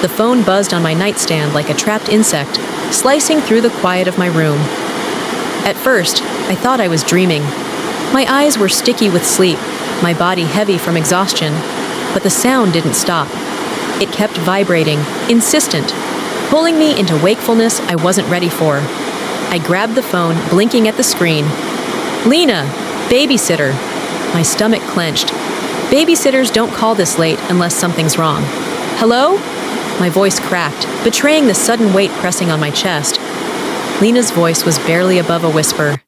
The phone buzzed on my nightstand like a trapped insect, slicing through the quiet of my room. At first, I thought I was dreaming. My eyes were sticky with sleep, my body heavy from exhaustion, but the sound didn't stop. It kept vibrating, insistent, pulling me into wakefulness I wasn't ready for. I grabbed the phone, blinking at the screen. "Lena! Babysitter!" My stomach clenched. Babysitters don't call this late unless something's wrong. "Hello?" My voice cracked, betraying the sudden weight pressing on my chest. Lena's voice was barely above a whisper.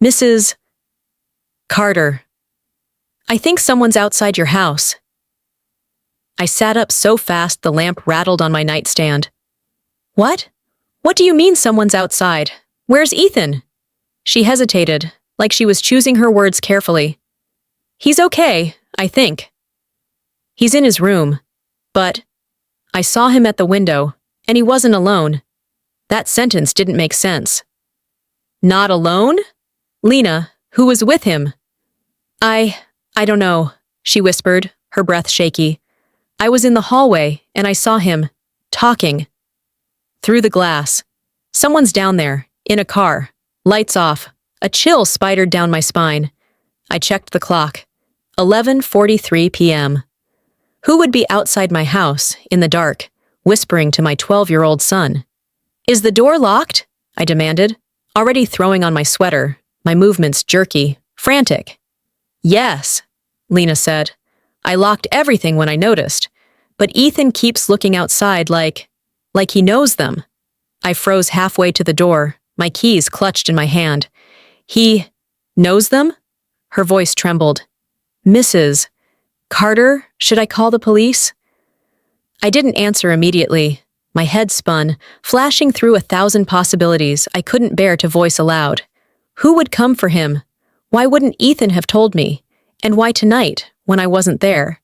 "Mrs. Carter, I think someone's outside your house." I sat up so fast the lamp rattled on my nightstand. "What? What do you mean someone's outside? Where's Ethan?" She hesitated, like she was choosing her words carefully. "He's okay, I think. He's in his room, but I saw him at the window, and he wasn't alone." That sentence didn't make sense. "Not alone? Lena, who was with him?" I don't know," she whispered, her breath shaky. "I was in the hallway, and I saw him, talking. Through the glass. Someone's down there, in a car, lights off." A chill spidered down my spine. I checked the clock. 11:43 p.m. Who would be outside my house, in the dark, whispering to my 12-year-old son? "Is the door locked?" I demanded, already throwing on my sweater, my movements jerky, frantic. "Yes," Lena said. "I locked everything when I noticed, but Ethan keeps looking outside like he knows them." I froze halfway to the door, my keys clutched in my hand. "He knows them?" Her voice trembled. "Mrs. Carter, should I call the police?" I didn't answer immediately. My head spun, flashing through 1,000 possibilities I couldn't bear to voice aloud. Who would come for him? Why wouldn't Ethan have told me? And why tonight, when I wasn't there?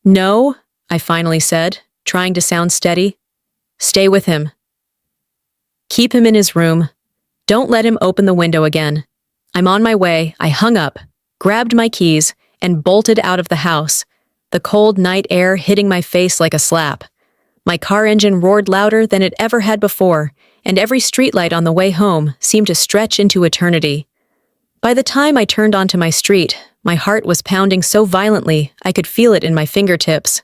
"No," I finally said, trying to sound steady. "Stay with him. Keep him in his room. Don't let him open the window again." I'm on my way. I hung up, grabbed my keys, and bolted out of the house, the cold night air hitting my face like a slap. My car engine roared louder than it ever had before, and every streetlight on the way home seemed to stretch into eternity. By the time I turned onto my street, my heart was pounding so violently I could feel it in my fingertips.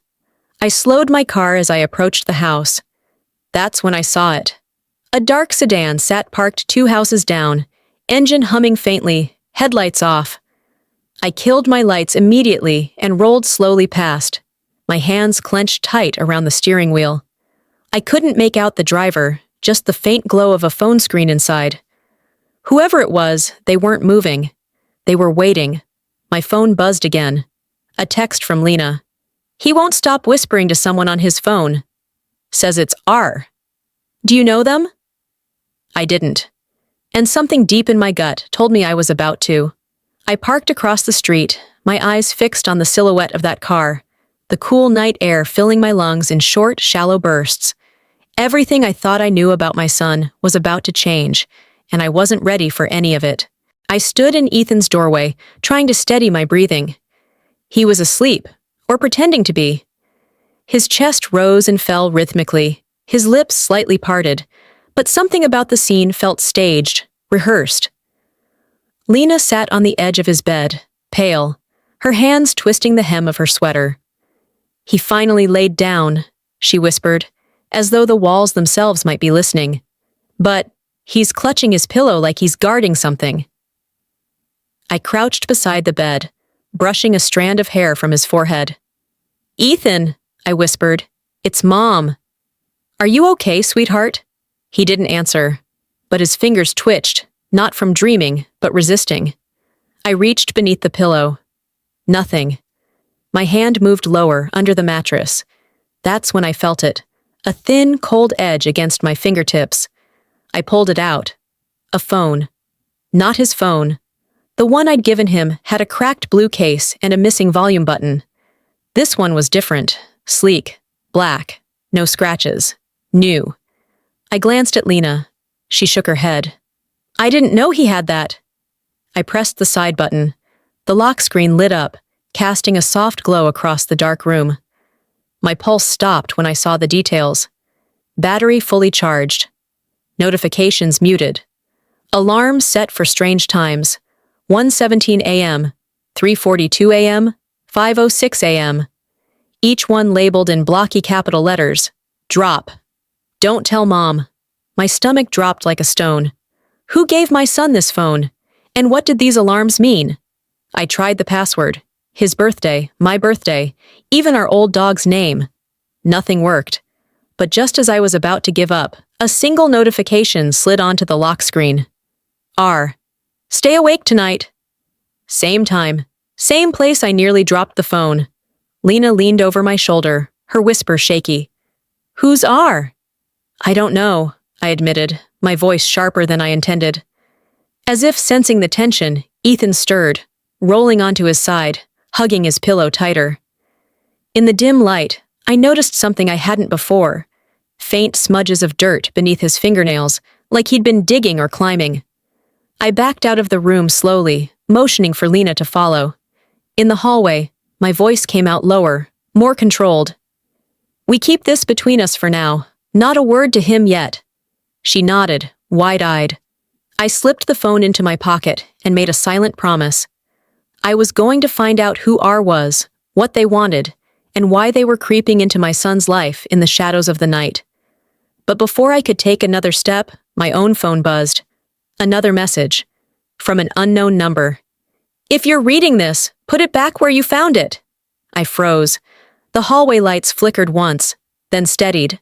I slowed my car as I approached the house. That's when I saw it. A dark sedan sat parked 2 houses down, engine humming faintly, headlights off. I killed my lights immediately and rolled slowly past, my hands clenched tight around the steering wheel. I couldn't make out the driver, just the faint glow of a phone screen inside. Whoever it was, they weren't moving. They were waiting. My phone buzzed again. A text from Lena. "He won't stop whispering to someone on his phone. Says it's R. Do you know them?" I didn't. And something deep in my gut told me I was about to. I parked across the street, my eyes fixed on the silhouette of that car, the cool night air filling my lungs in short, shallow bursts. Everything I thought I knew about my son was about to change, and I wasn't ready for any of it. I stood in Ethan's doorway, trying to steady my breathing. He was asleep, or pretending to be. His chest rose and fell rhythmically, his lips slightly parted, but something about the scene felt staged, rehearsed. Lena sat on the edge of his bed, pale, her hands twisting the hem of her sweater. "He finally laid down," she whispered, as though the walls themselves might be listening. "But he's clutching his pillow like he's guarding something." I crouched beside the bed, brushing a strand of hair from his forehead. "Ethan," I whispered, "it's Mom. Are you okay, sweetheart?" He didn't answer, but his fingers twitched, not from dreaming, but resisting. I reached beneath the pillow. Nothing. My hand moved lower, under the mattress. That's when I felt it, a thin, cold edge against my fingertips. I pulled it out. A phone. Not his phone. The one I'd given him had a cracked blue case and a missing volume button. This one was different, sleek, black, no scratches, new. I glanced at Lena. She shook her head. "I didn't know he had that." I pressed the side button. The lock screen lit up, casting a soft glow across the dark room. My pulse stopped when I saw the details. Battery fully charged. Notifications muted. Alarms set for strange times. 1:17 a.m., 3:42 a.m., 5:06 a.m. Each one labeled in blocky capital letters. Drop. Don't tell Mom. My stomach dropped like a stone. Who gave my son this phone? And what did these alarms mean? I tried the password. His birthday, my birthday, even our old dog's name. Nothing worked. But just as I was about to give up, a single notification slid onto the lock screen. R. Stay awake tonight. Same time. Same place I nearly dropped the phone. Lena leaned over my shoulder, her whisper shaky. Who's R? I don't know, I admitted, my voice sharper than I intended. As if sensing the tension, Ethan stirred, rolling onto his side, hugging his pillow tighter. In the dim light, I noticed something I hadn't before. Faint smudges of dirt beneath his fingernails, like he'd been digging or climbing. I backed out of the room slowly, motioning for Lena to follow. In the hallway, my voice came out lower, more controlled. We keep this between us for now. Not a word to him yet. She nodded, wide-eyed. I slipped the phone into my pocket and made a silent promise. I was going to find out who R was, what they wanted, and why they were creeping into my son's life in the shadows of the night. But before I could take another step, my own phone buzzed. Another message. From an unknown number. If you're reading this, put it back where you found it. I froze. The hallway lights flickered once, then steadied.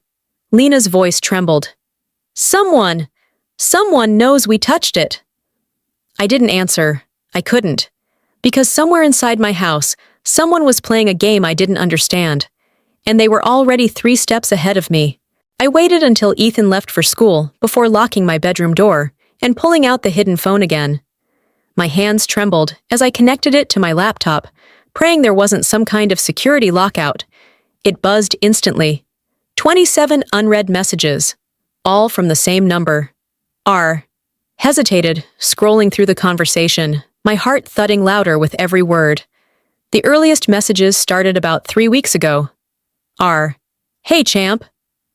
Lena's voice trembled. Someone knows we touched it. I didn't answer. I couldn't. Because somewhere inside my house, someone was playing a game I didn't understand. And they were already 3 steps ahead of me. I waited until Ethan left for school before locking my bedroom door and pulling out the hidden phone again. My hands trembled as I connected it to my laptop, praying there wasn't some kind of security lockout. It buzzed instantly. 27 unread messages, all from the same number. R. Hesitated, scrolling through the conversation, my heart thudding louder with every word. The earliest messages started about 3 weeks ago. R. Hey, champ.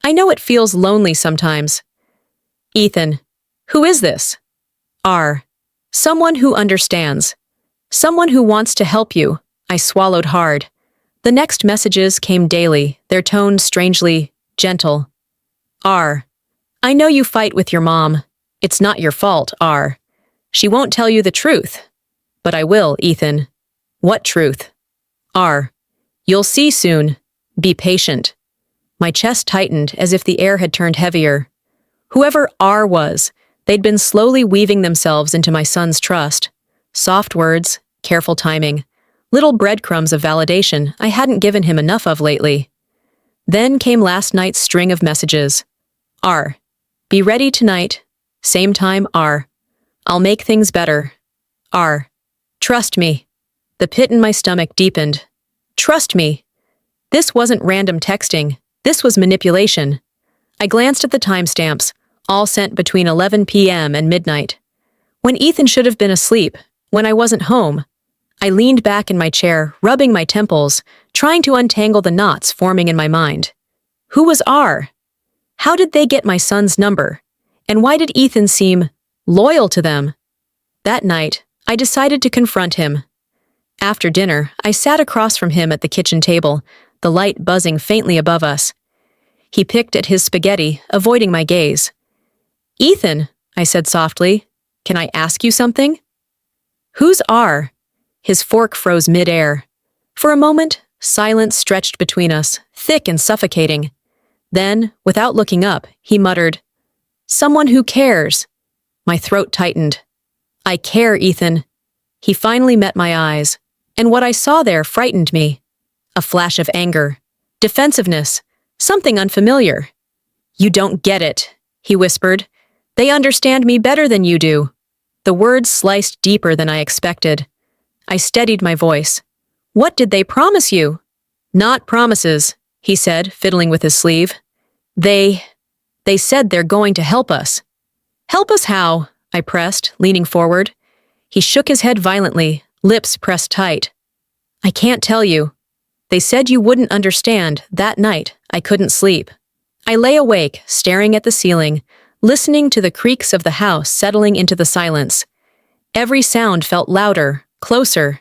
I know it feels lonely sometimes. Ethan. Who is this? R. Someone who understands. Someone who wants to help you. I swallowed hard. The next messages came daily, their tone strangely gentle. R. I know you fight with your mom. It's not your fault, R. She won't tell you the truth. But I will, Ethan. What truth? R. You'll see soon. Be patient. My chest tightened as if the air had turned heavier. Whoever R was, they'd been slowly weaving themselves into my son's trust. Soft words, careful timing, little breadcrumbs of validation I hadn't given him enough of lately. Then came last night's string of messages. R. Be ready tonight. Same time, R. I'll make things better. R. Trust me. The pit in my stomach deepened. Trust me. This wasn't random texting. This was manipulation. I glanced at the timestamps, all sent between 11 p.m. and midnight. When Ethan should have been asleep, when I wasn't home, I leaned back in my chair, rubbing my temples, trying to untangle the knots forming in my mind. Who was R? How did they get my son's number? And why did Ethan seem loyal to them? That night, I decided to confront him. After dinner, I sat across from him at the kitchen table, the light buzzing faintly above us. He picked at his spaghetti, avoiding my gaze. Ethan, I said softly, can I ask you something? Who's R? His fork froze mid-air. For a moment, silence stretched between us, thick and suffocating. Then, without looking up, he muttered, Someone who cares. My throat tightened. I care, Ethan. He finally met my eyes, and what I saw there frightened me. A flash of anger, defensiveness, something unfamiliar. You don't get it, he whispered. They understand me better than you do. The words sliced deeper than I expected. I steadied my voice. What did they promise you? Not promises, he said, fiddling with his sleeve. They said they're going to help us. Help us how? I pressed, leaning forward. He shook his head violently, lips pressed tight. I can't tell you. They said you wouldn't understand. That night, I couldn't sleep. I lay awake, staring at the ceiling, listening to the creaks of the house settling into the silence. Every sound felt louder, closer.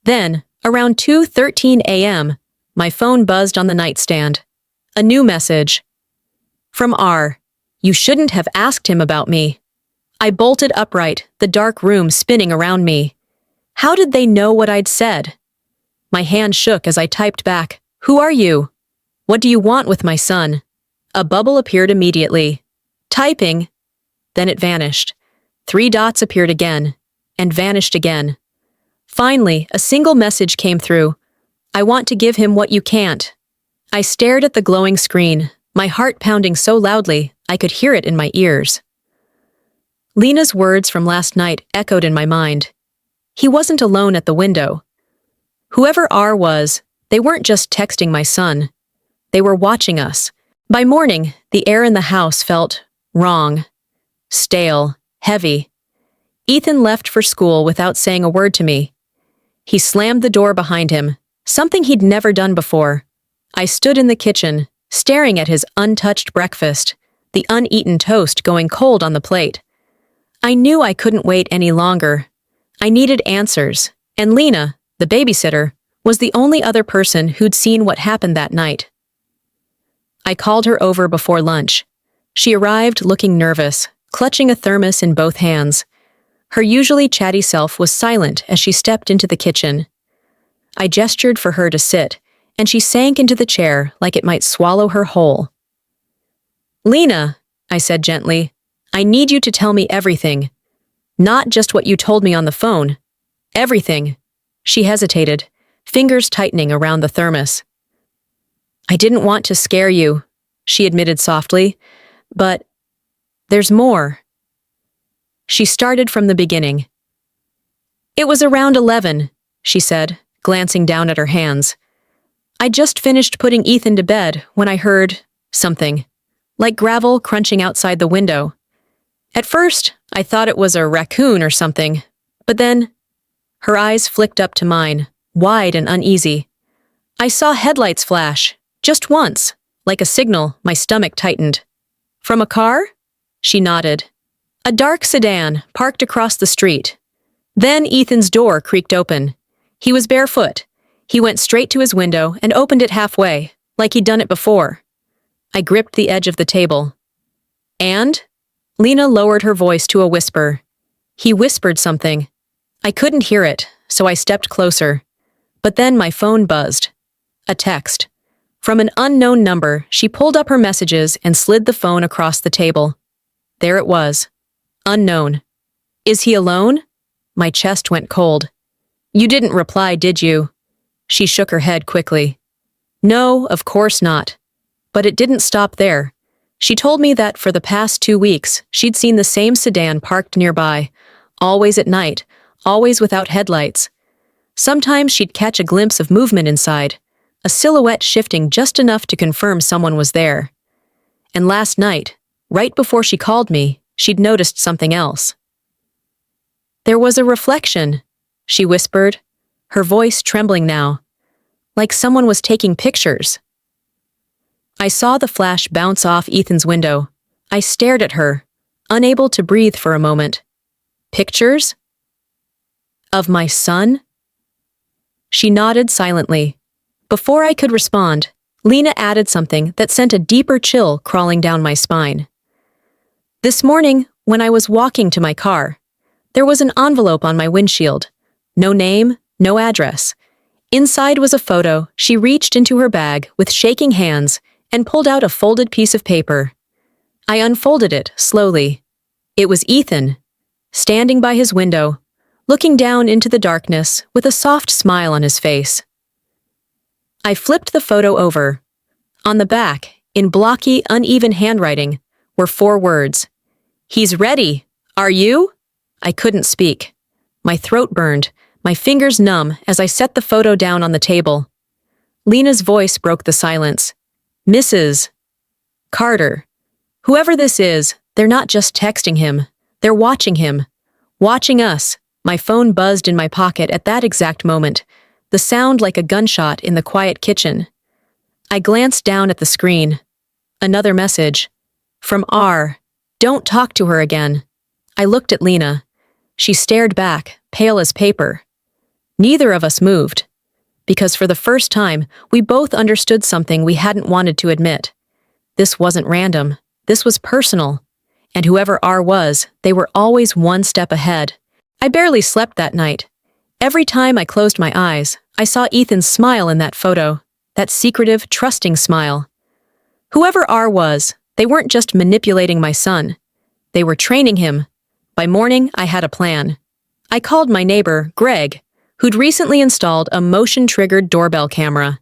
Then, around 2:13 a.m., my phone buzzed on the nightstand. A new message. From R. You shouldn't have asked him about me. I bolted upright, the dark room spinning around me. How did they know what I'd said? My hand shook as I typed back, Who are you? What do you want with my son? A bubble appeared immediately. Typing. Then it vanished. 3 dots appeared again, and vanished again. Finally, a single message came through. I want to give him what you can't. I stared at the glowing screen, my heart pounding so loudly I could hear it in my ears. Lena's words from last night echoed in my mind. He wasn't alone at the window. Whoever R was, they weren't just texting my son. They were watching us. By morning, the air in the house felt wrong, stale, heavy. Ethan left for school without saying a word to me. He slammed the door behind him, something he'd never done before. I stood in the kitchen, staring at his untouched breakfast, the uneaten toast going cold on the plate. I knew I couldn't wait any longer. I needed answers, and Lena, the babysitter, was the only other person who'd seen what happened that night. I called her over before lunch. She arrived looking nervous, clutching a thermos in both hands. Her usually chatty self was silent as she stepped into the kitchen. I gestured for her to sit, and she sank into the chair like it might swallow her whole. Lena, I said gently, I need you to tell me everything. Not just what you told me on the phone. Everything. She hesitated, fingers tightening around the thermos. I didn't want to scare you, she admitted softly, but there's more. She started from the beginning. It was around 11, she said, glancing down at her hands. I just finished putting Ethan to bed when I heard something, like gravel crunching outside the window. At first, I thought it was a raccoon or something, but then her eyes flicked up to mine, wide and uneasy. I saw headlights flash, just once, like a signal. My stomach tightened. From a car? She nodded. A dark sedan parked across the street. Then Ethan's door creaked open. He was barefoot. He went straight to his window and opened it halfway, like he'd done it before. I gripped the edge of the table. And? Lena lowered her voice to a whisper. He whispered something. I couldn't hear it, so I stepped closer. But then my phone buzzed. A text. From an unknown number, she pulled up her messages and slid the phone across the table. There it was. Unknown. Is he alone? My chest went cold. You didn't reply, did you? She shook her head quickly. No, of course not. But it didn't stop there. She told me that for the past 2 weeks, she'd seen the same sedan parked nearby, always at night, always without headlights. Sometimes she'd catch a glimpse of movement inside, a silhouette shifting just enough to confirm someone was there. And last night, right before she called me, she'd noticed something else. There was a reflection, she whispered, her voice trembling now, like someone was taking pictures. I saw the flash bounce off Ethan's window. I stared at her, unable to breathe for a moment. Pictures? Of my son? She nodded silently. Before I could respond, Lena added something that sent a deeper chill crawling down my spine. This morning, when I was walking to my car, there was an envelope on my windshield. No name, no address. Inside was a photo. She reached into her bag with shaking hands and pulled out a folded piece of paper. I unfolded it slowly. It was Ethan, standing by his window, looking down into the darkness with a soft smile on his face. I flipped the photo over. On the back, in blocky, uneven handwriting, were 4 words. He's ready. Are you? I couldn't speak. My throat burned, my fingers numb as I set the photo down on the table. Lena's voice broke the silence. Mrs. Carter. Whoever this is, they're not just texting him. They're watching him. Watching us. My phone buzzed in my pocket at that exact moment. the sound like a gunshot in the quiet kitchen. I glanced down at the screen. Another message. From R. Don't talk to her again. I looked at Lena. She stared back, pale as paper. Neither of us moved. Because for the first time, we both understood something we hadn't wanted to admit. This wasn't random. This was personal. And whoever R was, they were always one step ahead. I barely slept that night. Every time I closed my eyes, I saw Ethan's smile in that photo, that secretive, trusting smile. Whoever R was, they weren't just manipulating my son. They were training him. By morning, I had a plan. I called my neighbor, Greg, who'd recently installed a motion-triggered doorbell camera.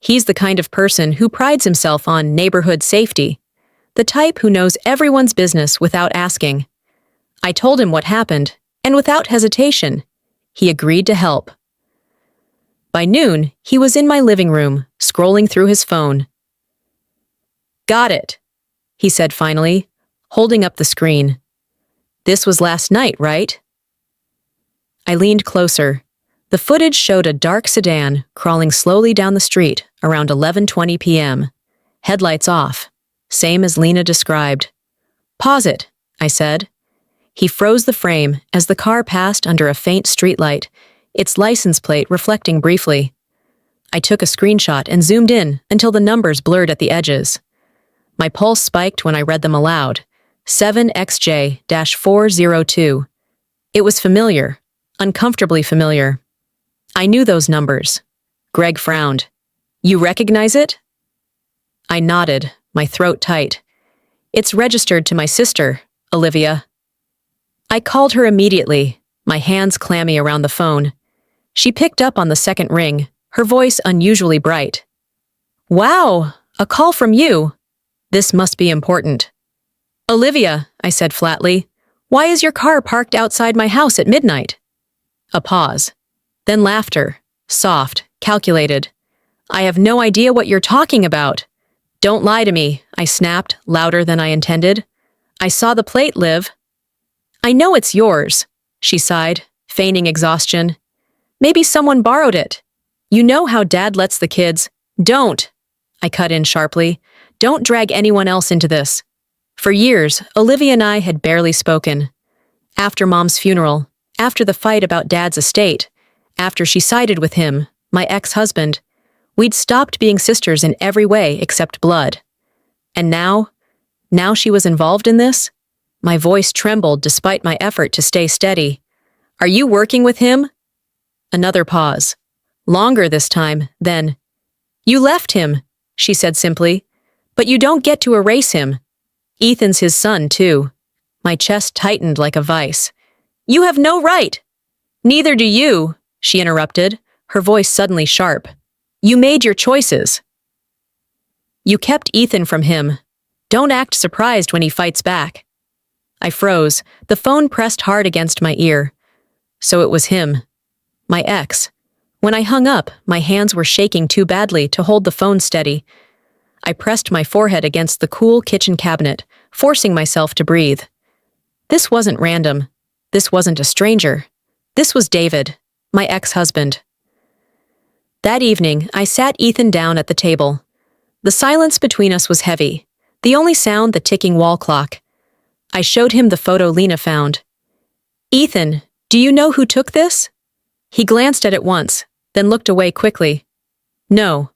He's the kind of person who prides himself on neighborhood safety, the type who knows everyone's business without asking. I told him what happened, and without hesitation, he agreed to help. By noon, he was in my living room, scrolling through his phone. Got it, he said finally, holding up the screen. This was last night, right? I leaned closer. The footage showed a dark sedan crawling slowly down the street around 11:20 p.m. Headlights off, same as Lena described. Pause it, I said. He froze the frame as the car passed under a faint streetlight, its license plate reflecting briefly. I took a screenshot and zoomed in until the numbers blurred at the edges. My pulse spiked when I read them aloud. 7XJ-402. It was familiar, uncomfortably familiar. I knew those numbers. Greg frowned. You recognize it? I nodded, my throat tight. It's registered to my sister, Olivia. I called her immediately, my hands clammy around the phone. She picked up on the second ring, her voice unusually bright. Wow, a call from you. This must be important. Olivia, I said flatly, why is your car parked outside my house at midnight? A pause. Then laughter, soft, calculated. I have no idea what you're talking about. Don't lie to me, I snapped, louder than I intended. I saw the plate, Liv. I know it's yours, she sighed, feigning exhaustion. Maybe someone borrowed it. You know how Dad lets the kids. Don't, I cut in sharply. Don't drag anyone else into this. For years, Olivia and I had barely spoken. After Mom's funeral, after the fight about Dad's estate, after she sided with him, my ex-husband, we'd stopped being sisters in every way except blood. And now she was involved in this? My voice trembled despite my effort to stay steady. Are you working with him? Another pause. Longer this time, then. You left him, she said simply. But you don't get to erase him. Ethan's his son, too. My chest tightened like a vice. You have no right. Neither do you, she interrupted, her voice suddenly sharp. You made your choices. You kept Ethan from him. Don't act surprised when he fights back. I froze, the phone pressed hard against my ear. So it was him. My ex. When I hung up, my hands were shaking too badly to hold the phone steady. I pressed my forehead against the cool kitchen cabinet, forcing myself to breathe. This wasn't random. This wasn't a stranger. This was David, my ex-husband. That evening, I sat Ethan down at the table. The silence between us was heavy, the only sound the ticking wall clock. I showed him the photo Lena found. Ethan, do you know who took this? He glanced at it once, then looked away quickly. No.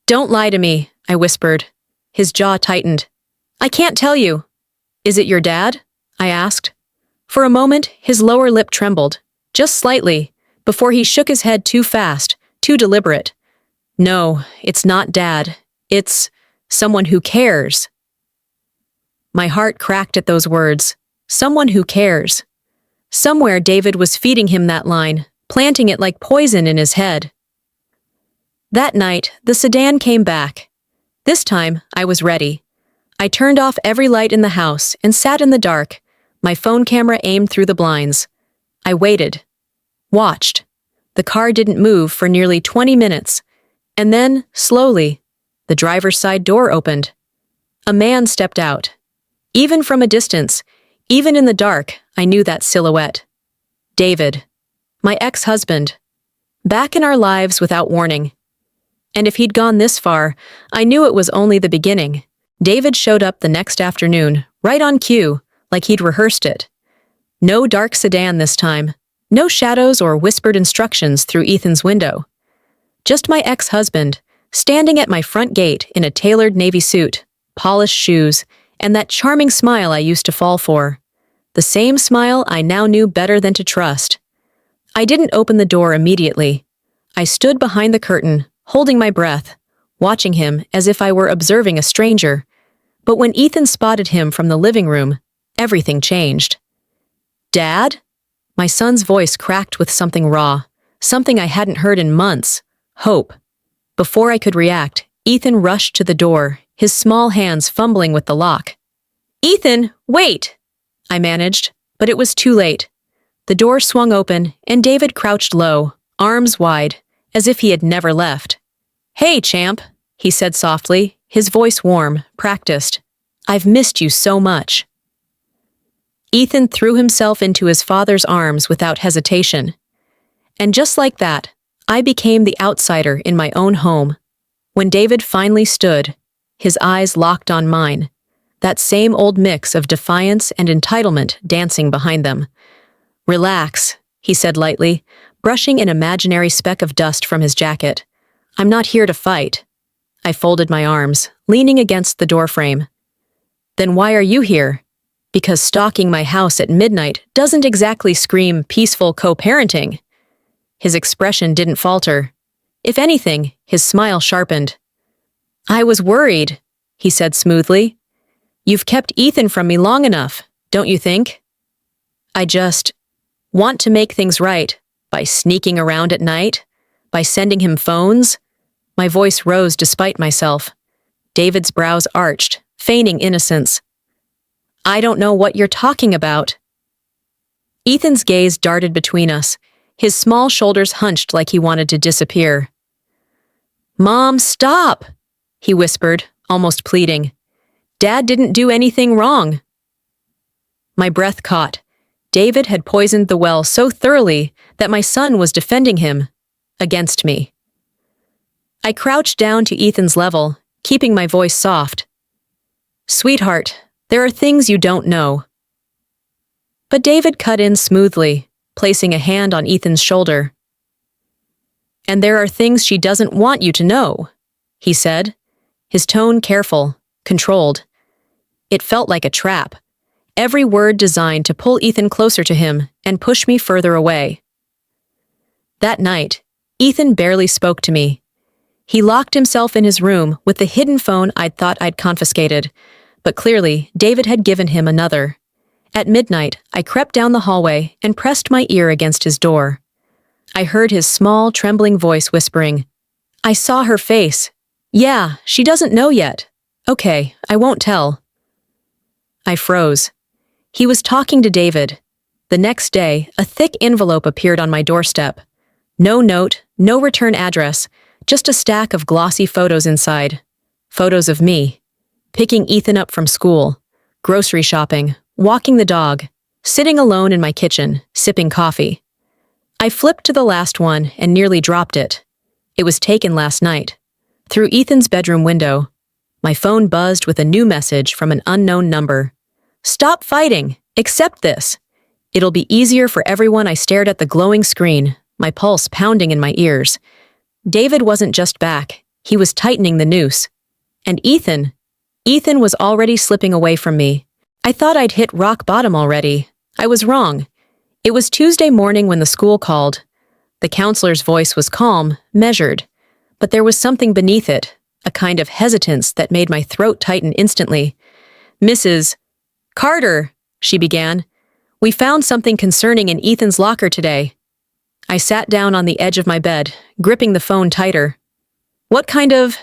Don't lie to me, I whispered. His jaw tightened. I can't tell you. Is it your dad? I asked. For a moment, his lower lip trembled, just slightly, before he shook his head too fast, too deliberate. No, it's not Dad. It's someone who cares. My heart cracked at those words. Someone who cares. Somewhere David was feeding him that line, planting it like poison in his head. That night, the sedan came back. This time, I was ready. I turned off every light in the house and sat in the dark, my phone camera aimed through the blinds. I waited. Watched. The car didn't move for nearly 20 minutes. And then, slowly, the driver's side door opened. A man stepped out. Even from a distance, even in the dark, I knew that silhouette. David. My ex-husband. back in our lives without warning. And if he'd gone this far, I knew it was only the beginning. David showed up the next afternoon, right on cue, like he'd rehearsed it. No dark sedan this time. No shadows or whispered instructions through Ethan's window. Just my ex-husband, standing at my front gate in a tailored navy suit, polished shoes, and that charming smile I used to fall for. The same smile I now knew better than to trust. I didn't open the door immediately. I stood behind the curtain, holding my breath, watching him as if I were observing a stranger. But when Ethan spotted him from the living room, everything changed. "Dad?" My son's voice cracked with something raw, something I hadn't heard in months. Hope. Before I could react, Ethan rushed to the door, his small hands fumbling with the lock. "Ethan, wait!" I managed, but it was too late. The door swung open, and David crouched low, arms wide, as if he had never left. "Hey, champ," he said softly, his voice warm, practiced. "I've missed you so much." Ethan threw himself into his father's arms without hesitation. And just like that, I became the outsider in my own home. When David finally stood, his eyes locked on mine, that same old mix of defiance and entitlement dancing behind them. "Relax," he said lightly, brushing an imaginary speck of dust from his jacket. "I'm not here to fight." I folded my arms, leaning against the doorframe. "Then why are you here?" "Because stalking my house at midnight doesn't exactly scream peaceful co-parenting." His expression didn't falter. If anything, his smile sharpened. "I was worried," he said smoothly. "You've kept Ethan from me long enough, don't you think?" "I just want to make things right by sneaking around at night, by sending him phones." My voice rose despite myself. David's brows arched, feigning innocence. "I don't know what you're talking about." Ethan's gaze darted between us, his small shoulders hunched like he wanted to disappear. "Mom, stop!" he whispered, almost pleading. "Dad didn't do anything wrong." My breath caught. David had poisoned the well so thoroughly that my son was defending him, against me. I crouched down to Ethan's level, keeping my voice soft. "Sweetheart, there are things you don't know." But David cut in smoothly, placing a hand on Ethan's shoulder. "And there are things she doesn't want you to know," he said, his tone careful, controlled. It felt like a trap, every word designed to pull Ethan closer to him and push me further away. That night, Ethan barely spoke to me. He locked himself in his room with the hidden phone I'd thought I'd confiscated, but clearly David had given him another. At midnight, I crept down the hallway and pressed my ear against his door. I heard his small, trembling voice whispering, "I saw her face. Yeah, she doesn't know yet. Okay, I won't tell." I froze. He was talking to David. The next day, a thick envelope appeared on my doorstep. No note, no return address, just a stack of glossy photos inside. Photos of me. Picking Ethan up from school. Grocery shopping. Walking the dog. Sitting alone in my kitchen, sipping coffee. I flipped to the last one and nearly dropped it. It was taken last night. Through Ethan's bedroom window. My phone buzzed with a new message from an unknown number. "Stop fighting. Accept this. It'll be easier for everyone." I stared at the glowing screen, my pulse pounding in my ears. David wasn't just back. He was tightening the noose. And Ethan was already slipping away from me. I thought I'd hit rock bottom already. I was wrong. It was Tuesday morning when the school called. The counselor's voice was calm, measured, but there was something beneath it, a kind of hesitance that made my throat tighten instantly. "Mrs. Carter," she began, "we found something concerning in Ethan's locker today." I sat down on the edge of my bed, gripping the phone tighter. "What kind of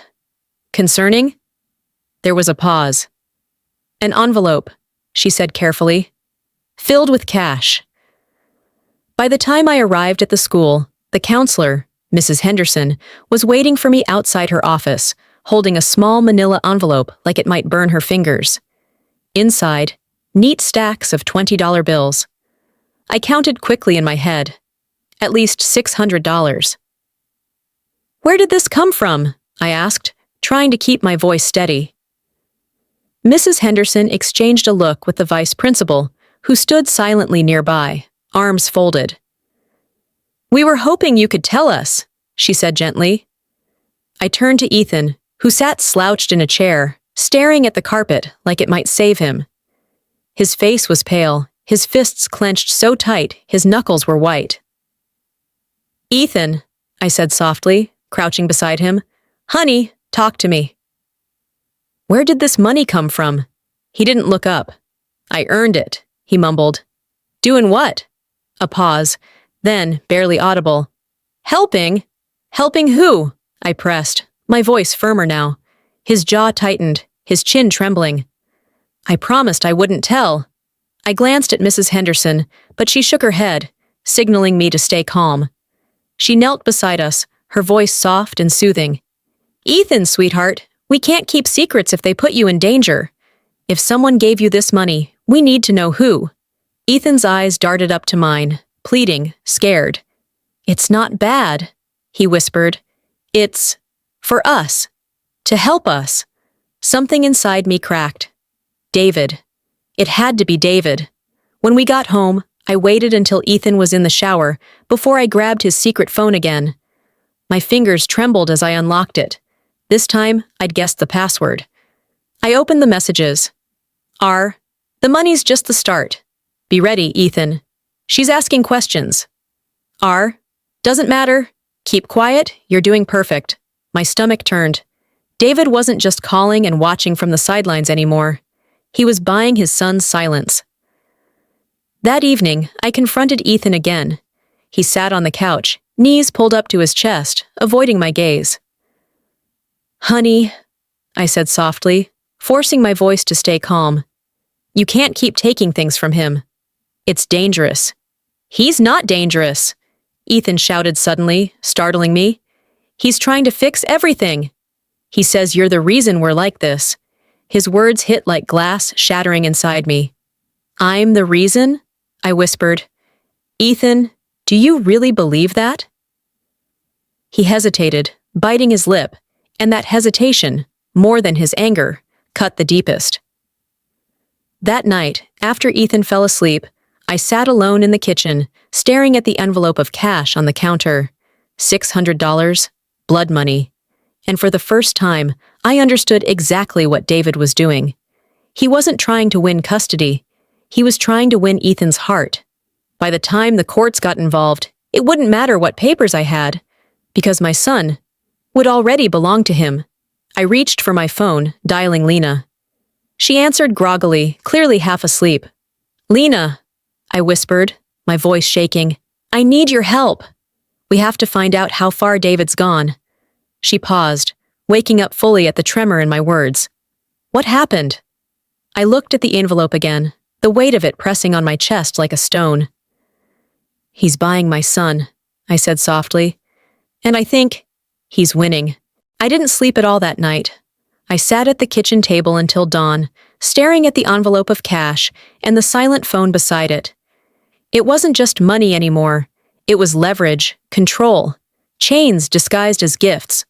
concerning?" There was a pause. "An envelope," she said carefully, "filled with cash." By the time I arrived at the school, the counselor, Mrs. Henderson, was waiting for me outside her office, holding a small manila envelope like it might burn her fingers. Inside, neat stacks of $20 bills. I counted quickly in my head. At least $600. Where did this come from? I asked, trying to keep my voice steady. Mrs. Henderson exchanged a look with the vice principal, who stood silently nearby, arms folded. We were hoping you could tell us, she said gently. I turned to Ethan, who sat slouched in a chair, staring at the carpet like it might save him. His face was pale, his fists clenched so tight his knuckles were white. Ethan, I said softly, crouching beside him. Honey, talk to me. Where did this money come from? He didn't look up. I earned it, he mumbled. Doing what? A pause, then, barely audible. Helping? Helping who? I pressed, my voice firmer now. His jaw tightened, his chin trembling. I promised I wouldn't tell. I glanced at Mrs. Henderson, but she shook her head, signaling me to stay calm. She knelt beside us, her voice soft and soothing. Ethan, sweetheart, we can't keep secrets if they put you in danger. If someone gave you this money, we need to know who. Ethan's eyes darted up to mine, pleading, scared. It's not bad, he whispered. It's for us. To help us. Something inside me cracked. David. It had to be David. When we got home, I waited until Ethan was in the shower before I grabbed his secret phone again. My fingers trembled as I unlocked it. This time, I'd guessed the password. I opened the messages. R. The money's just the start. Be ready, Ethan. She's asking questions. R. Doesn't matter. Keep quiet. You're doing perfect. My stomach turned. David wasn't just calling and watching from the sidelines anymore. He was buying his son's silence. That evening, I confronted Ethan again. He sat on the couch, knees pulled up to his chest, avoiding my gaze. Honey, I said softly, forcing my voice to stay calm. You can't keep taking things from him. It's dangerous. He's not dangerous, Ethan shouted suddenly, startling me. He's trying to fix everything. He says you're the reason we're like this. His words hit like glass shattering inside me. I'm the reason? I whispered. Ethan, do you really believe that? He hesitated, biting his lip, and that hesitation, more than his anger, cut the deepest. That night, after Ethan fell asleep, I sat alone in the kitchen, staring at the envelope of cash on the counter. $600, blood money. And for the first time, I understood exactly what David was doing. He wasn't trying to win custody. He was trying to win Ethan's heart. By the time the courts got involved, it wouldn't matter what papers I had, because my son would already belong to him. I reached for my phone, dialing Lena. She answered groggily, clearly half asleep. Lena, I whispered, my voice shaking. I need your help. We have to find out how far David's gone. She paused, waking up fully at the tremor in my words. What happened? I looked at the envelope again, the weight of it pressing on my chest like a stone. He's buying my son, I said softly. And I think he's winning. I didn't sleep at all that night. I sat at the kitchen table until dawn, staring at the envelope of cash and the silent phone beside it. It wasn't just money anymore. It was leverage, control, chains disguised as gifts.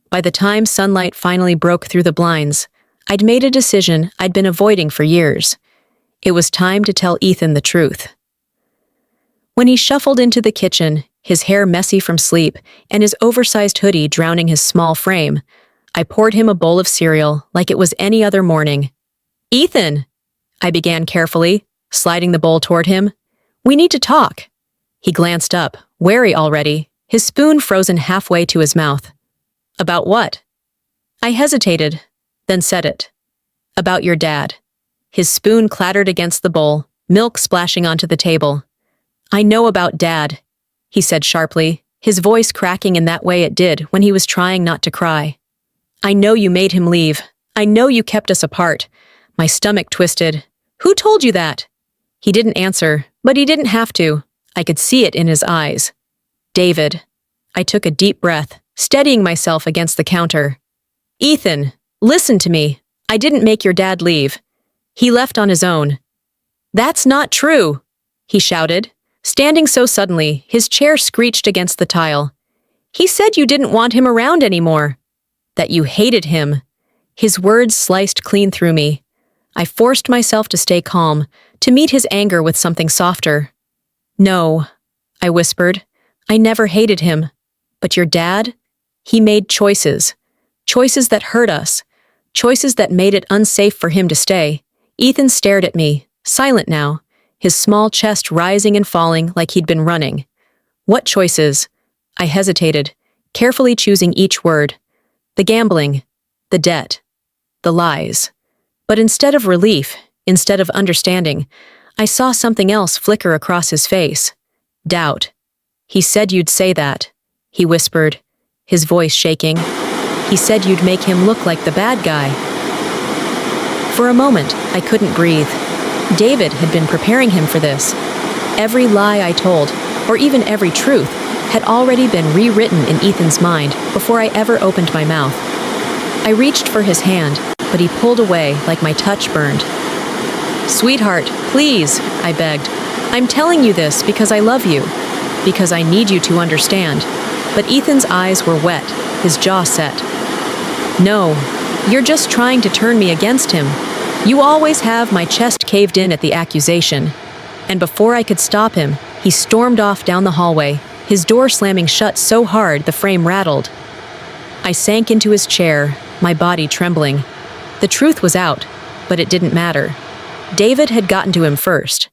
By the time sunlight finally broke through the blinds, I'd made a decision I'd been avoiding for years. It was time to tell Ethan the truth. When he shuffled into the kitchen, his hair messy from sleep and his oversized hoodie drowning his small frame, I poured him a bowl of cereal like it was any other morning. Ethan, I began carefully, sliding the bowl toward him. We need to talk. He glanced up, wary already, his spoon frozen halfway to his mouth. About what? I hesitated, then said it. About your dad. His spoon clattered against the bowl, milk splashing onto the table. I know about Dad, he said sharply, his voice cracking in that way it did when he was trying not to cry. I know you made him leave. I know you kept us apart. My stomach twisted. Who told you that? He didn't answer, but he didn't have to. I could see it in his eyes. David. I took a deep breath, steadying myself against the counter. Ethan, listen to me. I didn't make your dad leave. He left on his own. That's not true, he shouted. Standing so suddenly, his chair screeched against the tile. He said you didn't want him around anymore. That you hated him. His words sliced clean through me. I forced myself to stay calm, to meet his anger with something softer. No, I whispered. I never hated him. But your dad? He made choices. Choices that hurt us. Choices that made it unsafe for him to stay. Ethan stared at me, silent now, his small chest rising and falling like he'd been running. What choices? I hesitated, carefully choosing each word. The gambling, the debt, the lies. But instead of relief, instead of understanding, I saw something else flicker across his face. Doubt. He said you'd say that, he whispered, his voice shaking. He said you'd make him look like the bad guy. For a moment, I couldn't breathe. David had been preparing him for this. Every lie I told, or even every truth, had already been rewritten in Ethan's mind before I ever opened my mouth. I reached for his hand, but he pulled away like my touch burned. Sweetheart, please, I begged. I'm telling you this because I love you, because I need you to understand. But Ethan's eyes were wet, his jaw set. No, you're just trying to turn me against him. You always have. My chest caved in at the accusation. And before I could stop him, he stormed off down the hallway, his door slamming shut so hard the frame rattled. I sank into his chair, my body trembling. The truth was out, but it didn't matter. David had gotten to him first.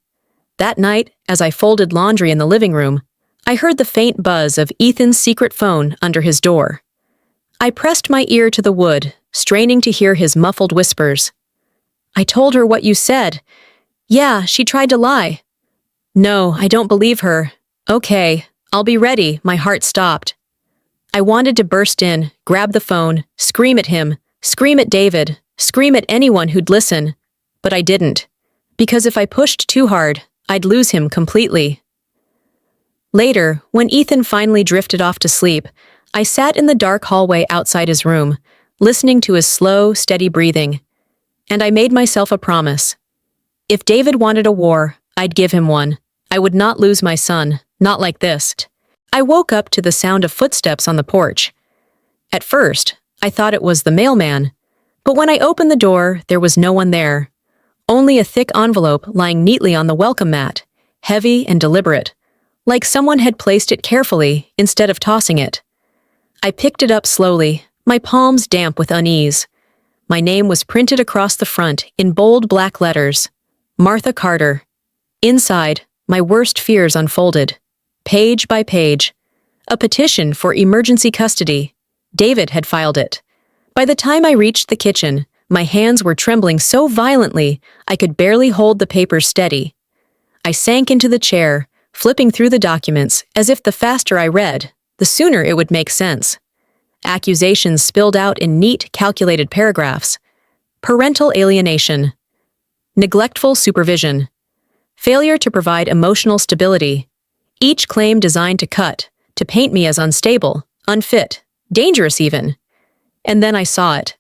That night, as I folded laundry in the living room, I heard the faint buzz of Ethan's secret phone under his door. I pressed my ear to the wood, straining to hear his muffled whispers. I told her what you said. Yeah, she tried to lie. No, I don't believe her. Okay, I'll be ready. My heart stopped. I wanted to burst in, grab the phone, scream at him, scream at David, scream at anyone who'd listen. But I didn't. Because if I pushed too hard, I'd lose him completely. Later, when Ethan finally drifted off to sleep, I sat in the dark hallway outside his room, listening to his slow, steady breathing. And I made myself a promise. If David wanted a war, I'd give him one. I would not lose my son, not like this. I woke up to the sound of footsteps on the porch. At first, I thought it was the mailman, but when I opened the door, there was no one there. Only a thick envelope lying neatly on the welcome mat, heavy and deliberate, like someone had placed it carefully instead of tossing it. I picked it up slowly, my palms damp with unease. My name was printed across the front in bold black letters. Martha Carter. Inside, my worst fears unfolded. Page by page. A petition for emergency custody. David had filed it. By the time I reached the kitchen, my hands were trembling so violently I could barely hold the papers steady. I sank into the chair, flipping through the documents as if the faster I read, the sooner it would make sense. Accusations spilled out in neat, calculated paragraphs. Parental alienation. Neglectful supervision. Failure to provide emotional stability. Each claim designed to cut, to paint me as unstable, unfit, dangerous even. And then I saw it.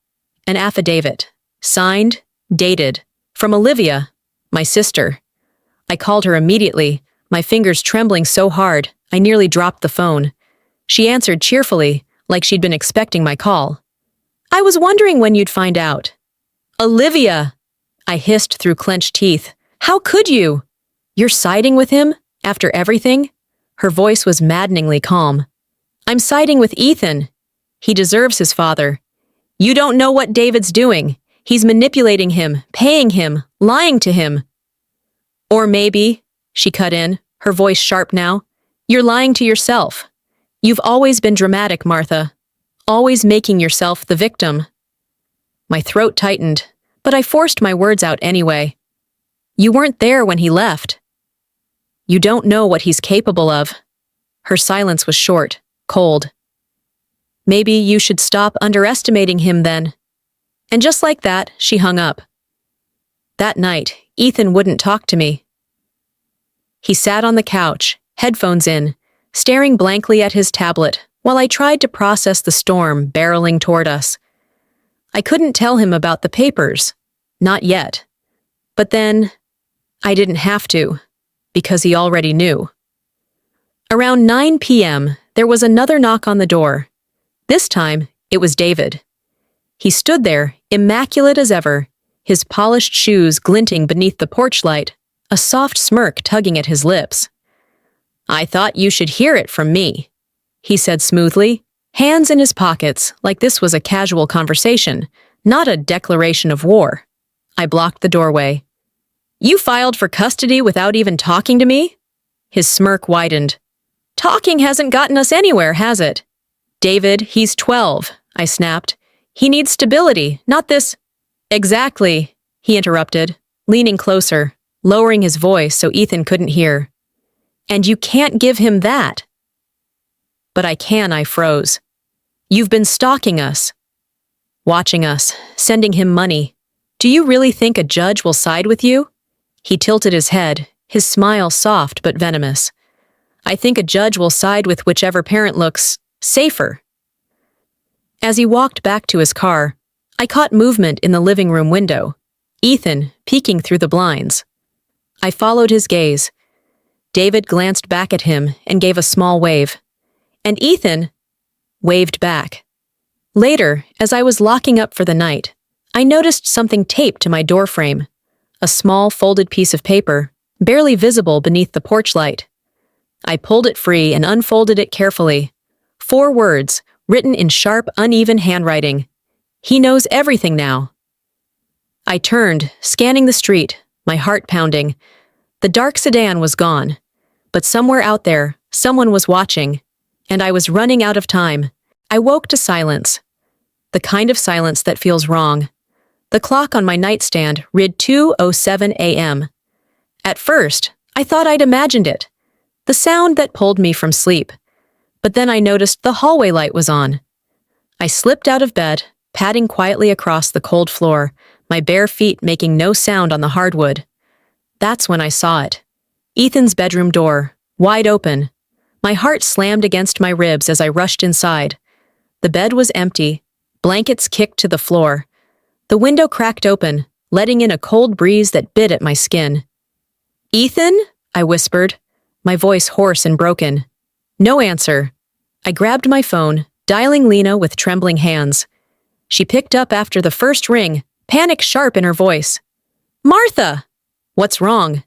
An affidavit. Signed, dated. From Olivia, my sister. I called her immediately, my fingers trembling so hard, I nearly dropped the phone. She answered cheerfully, like she'd been expecting my call. I was wondering when you'd find out. Olivia! I hissed through clenched teeth. How could you? You're siding with him? After everything? Her voice was maddeningly calm. I'm siding with Ethan. He deserves his father. You don't know what David's doing. He's manipulating him, paying him, lying to him. Or maybe, she cut in, her voice sharp now, you're lying to yourself. You've always been dramatic, Martha. Always making yourself the victim. My throat tightened, but I forced my words out anyway. You weren't there when he left. You don't know what he's capable of. Her silence was short, cold. Maybe you should stop underestimating him then. And just like that, she hung up. That night, Ethan wouldn't talk to me. He sat on the couch, headphones in, staring blankly at his tablet while I tried to process the storm barreling toward us. I couldn't tell him about the papers. Not yet. But then, I didn't have to, because he already knew. Around 9 p.m., there was another knock on the door. This time, it was David. He stood there, immaculate as ever, his polished shoes glinting beneath the porch light, a soft smirk tugging at his lips. "I thought you should hear it from me," he said smoothly, hands in his pockets like this was a casual conversation, not a declaration of war. I blocked the doorway. "You filed for custody without even talking to me?" His smirk widened. "Talking hasn't gotten us anywhere, has it?" "David, he's 12, I snapped. "He needs stability, not this—" "Exactly," he interrupted, leaning closer, lowering his voice so Ethan couldn't hear. "And you can't give him that." "But I can," I froze. "You've been stalking us. Watching us, sending him money. Do you really think a judge will side with you?" He tilted his head, his smile soft but venomous. "I think a judge will side with whichever parent looks safer." As he walked back to his car, I caught movement in the living room window, Ethan peeking through the blinds. I followed his gaze. David glanced back at him and gave a small wave. And Ethan waved back. Later, as I was locking up for the night, I noticed something taped to my doorframe, a small folded piece of paper, barely visible beneath the porch light. I pulled it free and unfolded it carefully. 4 words, written in sharp, uneven handwriting. "He knows everything now." I turned, scanning the street, my heart pounding. The dark sedan was gone, but somewhere out there, someone was watching, and I was running out of time. I woke to silence, the kind of silence that feels wrong. The clock on my nightstand read 2:07 a.m. At first, I thought I'd imagined it, the sound that pulled me from sleep. But then I noticed the hallway light was on. I slipped out of bed, padding quietly across the cold floor, my bare feet making no sound on the hardwood. That's when I saw it. Ethan's bedroom door, wide open. My heart slammed against my ribs as I rushed inside. The bed was empty, blankets kicked to the floor. The window cracked open, letting in a cold breeze that bit at my skin. "Ethan?" I whispered, my voice hoarse and broken. No answer. I grabbed my phone, dialing Lena with trembling hands. She picked up after the first ring, panic sharp in her voice. "Martha!" "What's wrong?"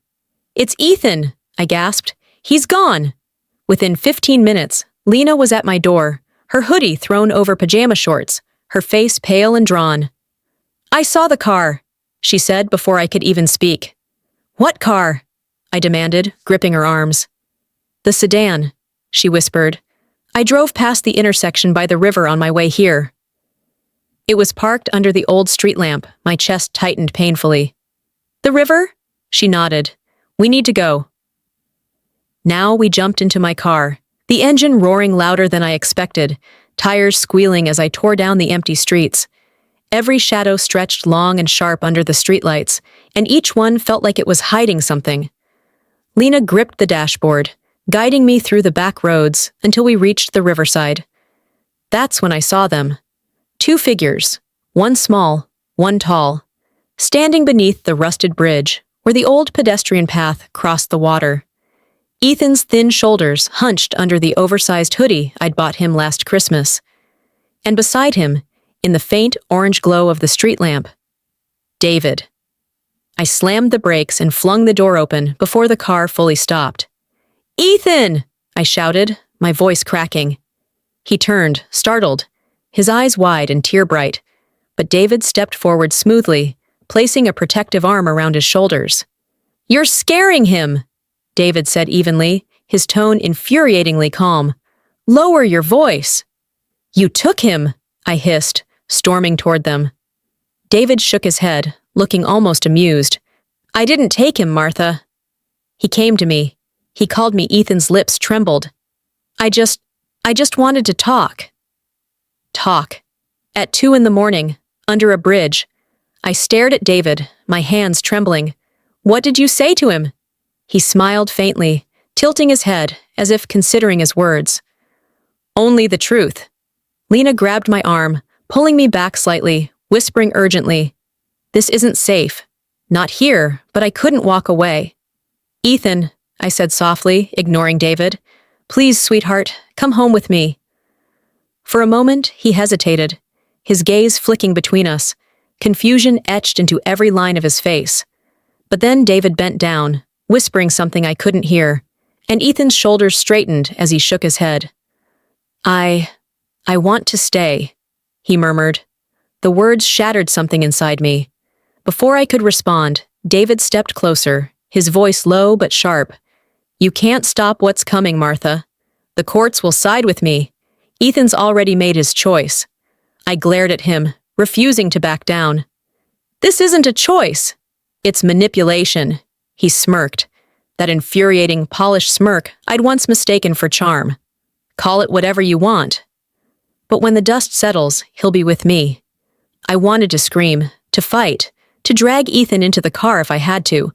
"It's Ethan," I gasped. "He's gone." Within 15 minutes, Lena was at my door, her hoodie thrown over pajama shorts, her face pale and drawn. "I saw the car," she said before I could even speak. "What car?" I demanded, gripping her arms. "The sedan," she whispered. "I drove past the intersection by the river on my way here." It was parked under the old street lamp, my chest tightened painfully. "The river?" She nodded. "We need to go." Now we jumped into my car, the engine roaring louder than I expected, tires squealing as I tore down the empty streets. Every shadow stretched long and sharp under the streetlights, and each one felt like it was hiding something. Lena gripped the dashboard, guiding me through the back roads until we reached the riverside. That's when I saw them. 2 figures, one small, one tall, standing beneath the rusted bridge where the old pedestrian path crossed the water. Ethan's thin shoulders hunched under the oversized hoodie I'd bought him last Christmas. And beside him, in the faint orange glow of the street lamp, David. I slammed the brakes and flung the door open before the car fully stopped. "Ethan!" I shouted, my voice cracking. He turned, startled, his eyes wide and tear-bright, but David stepped forward smoothly, placing a protective arm around his shoulders. "You're scaring him," David said evenly, his tone infuriatingly calm. "Lower your voice." "You took him," I hissed, storming toward them. David shook his head, looking almost amused. "I didn't take him, Martha." He came to me. He called me. Ethan's lips trembled. I just wanted to talk." Talk. At 2 a.m, under a bridge. I stared at David, my hands trembling. "What did you say to him?" He smiled faintly, tilting his head, as if considering his words. "Only the truth." Lena grabbed my arm, pulling me back slightly, whispering urgently, "This isn't safe. Not here, but I couldn't walk away." "Ethan," I said softly, ignoring David, Please, sweetheart, come home with me. For a moment, he hesitated, his gaze flicking between us, confusion etched into every line of his face. But then David bent down, whispering something I couldn't hear, and Ethan's shoulders straightened as he shook his head. I want to stay, he murmured. The words shattered something inside me. Before I could respond, David stepped closer, his voice low but sharp. You can't stop what's coming, Martha. The courts will side with me. Ethan's already made his choice. I glared at him, refusing to back down. This isn't a choice. It's manipulation, he smirked. That infuriating, polished smirk I'd once mistaken for charm. Call it whatever you want. But when the dust settles, he'll be with me. I wanted to scream, to fight, to drag Ethan into the car if I had to,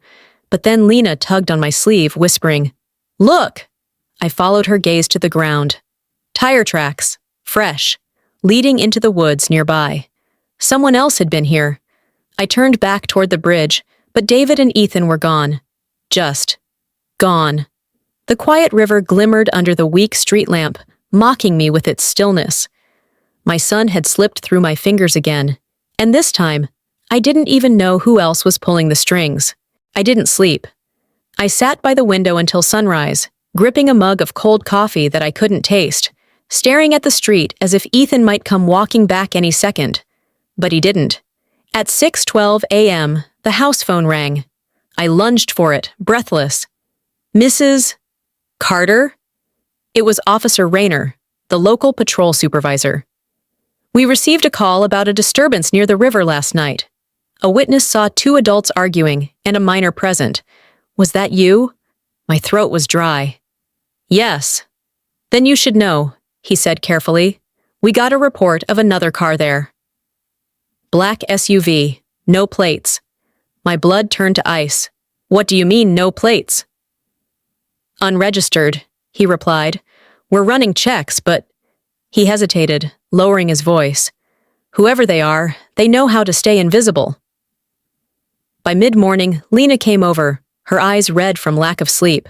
but then Lena tugged on my sleeve, whispering, Look! I followed her gaze to the ground. Tire tracks, fresh, leading into the woods nearby. Someone else had been here. I turned back toward the bridge, but David and Ethan were gone. Just gone. The quiet river glimmered under the weak street lamp, mocking me with its stillness. My son had slipped through my fingers again, and this time, I didn't even know who else was pulling the strings. I didn't sleep. I sat by the window until sunrise, gripping a mug of cold coffee that I couldn't taste, staring at the street as if Ethan might come walking back any second. But he didn't. At 6:12 a.m., the house phone rang. I lunged for it, breathless. Mrs. Carter? It was Officer Rayner, the local patrol supervisor. We received a call about a disturbance near the river last night. A witness saw two adults arguing and a minor present. Was that you? My throat was dry. Yes. Then you should know, he said carefully. We got a report of another car there. Black SUV, no plates. My blood turned to ice. What do you mean, no plates? Unregistered, he replied. We're running checks, but... He hesitated, lowering his voice. Whoever they are, they know how to stay invisible. By mid-morning, Lena came over, her eyes red from lack of sleep.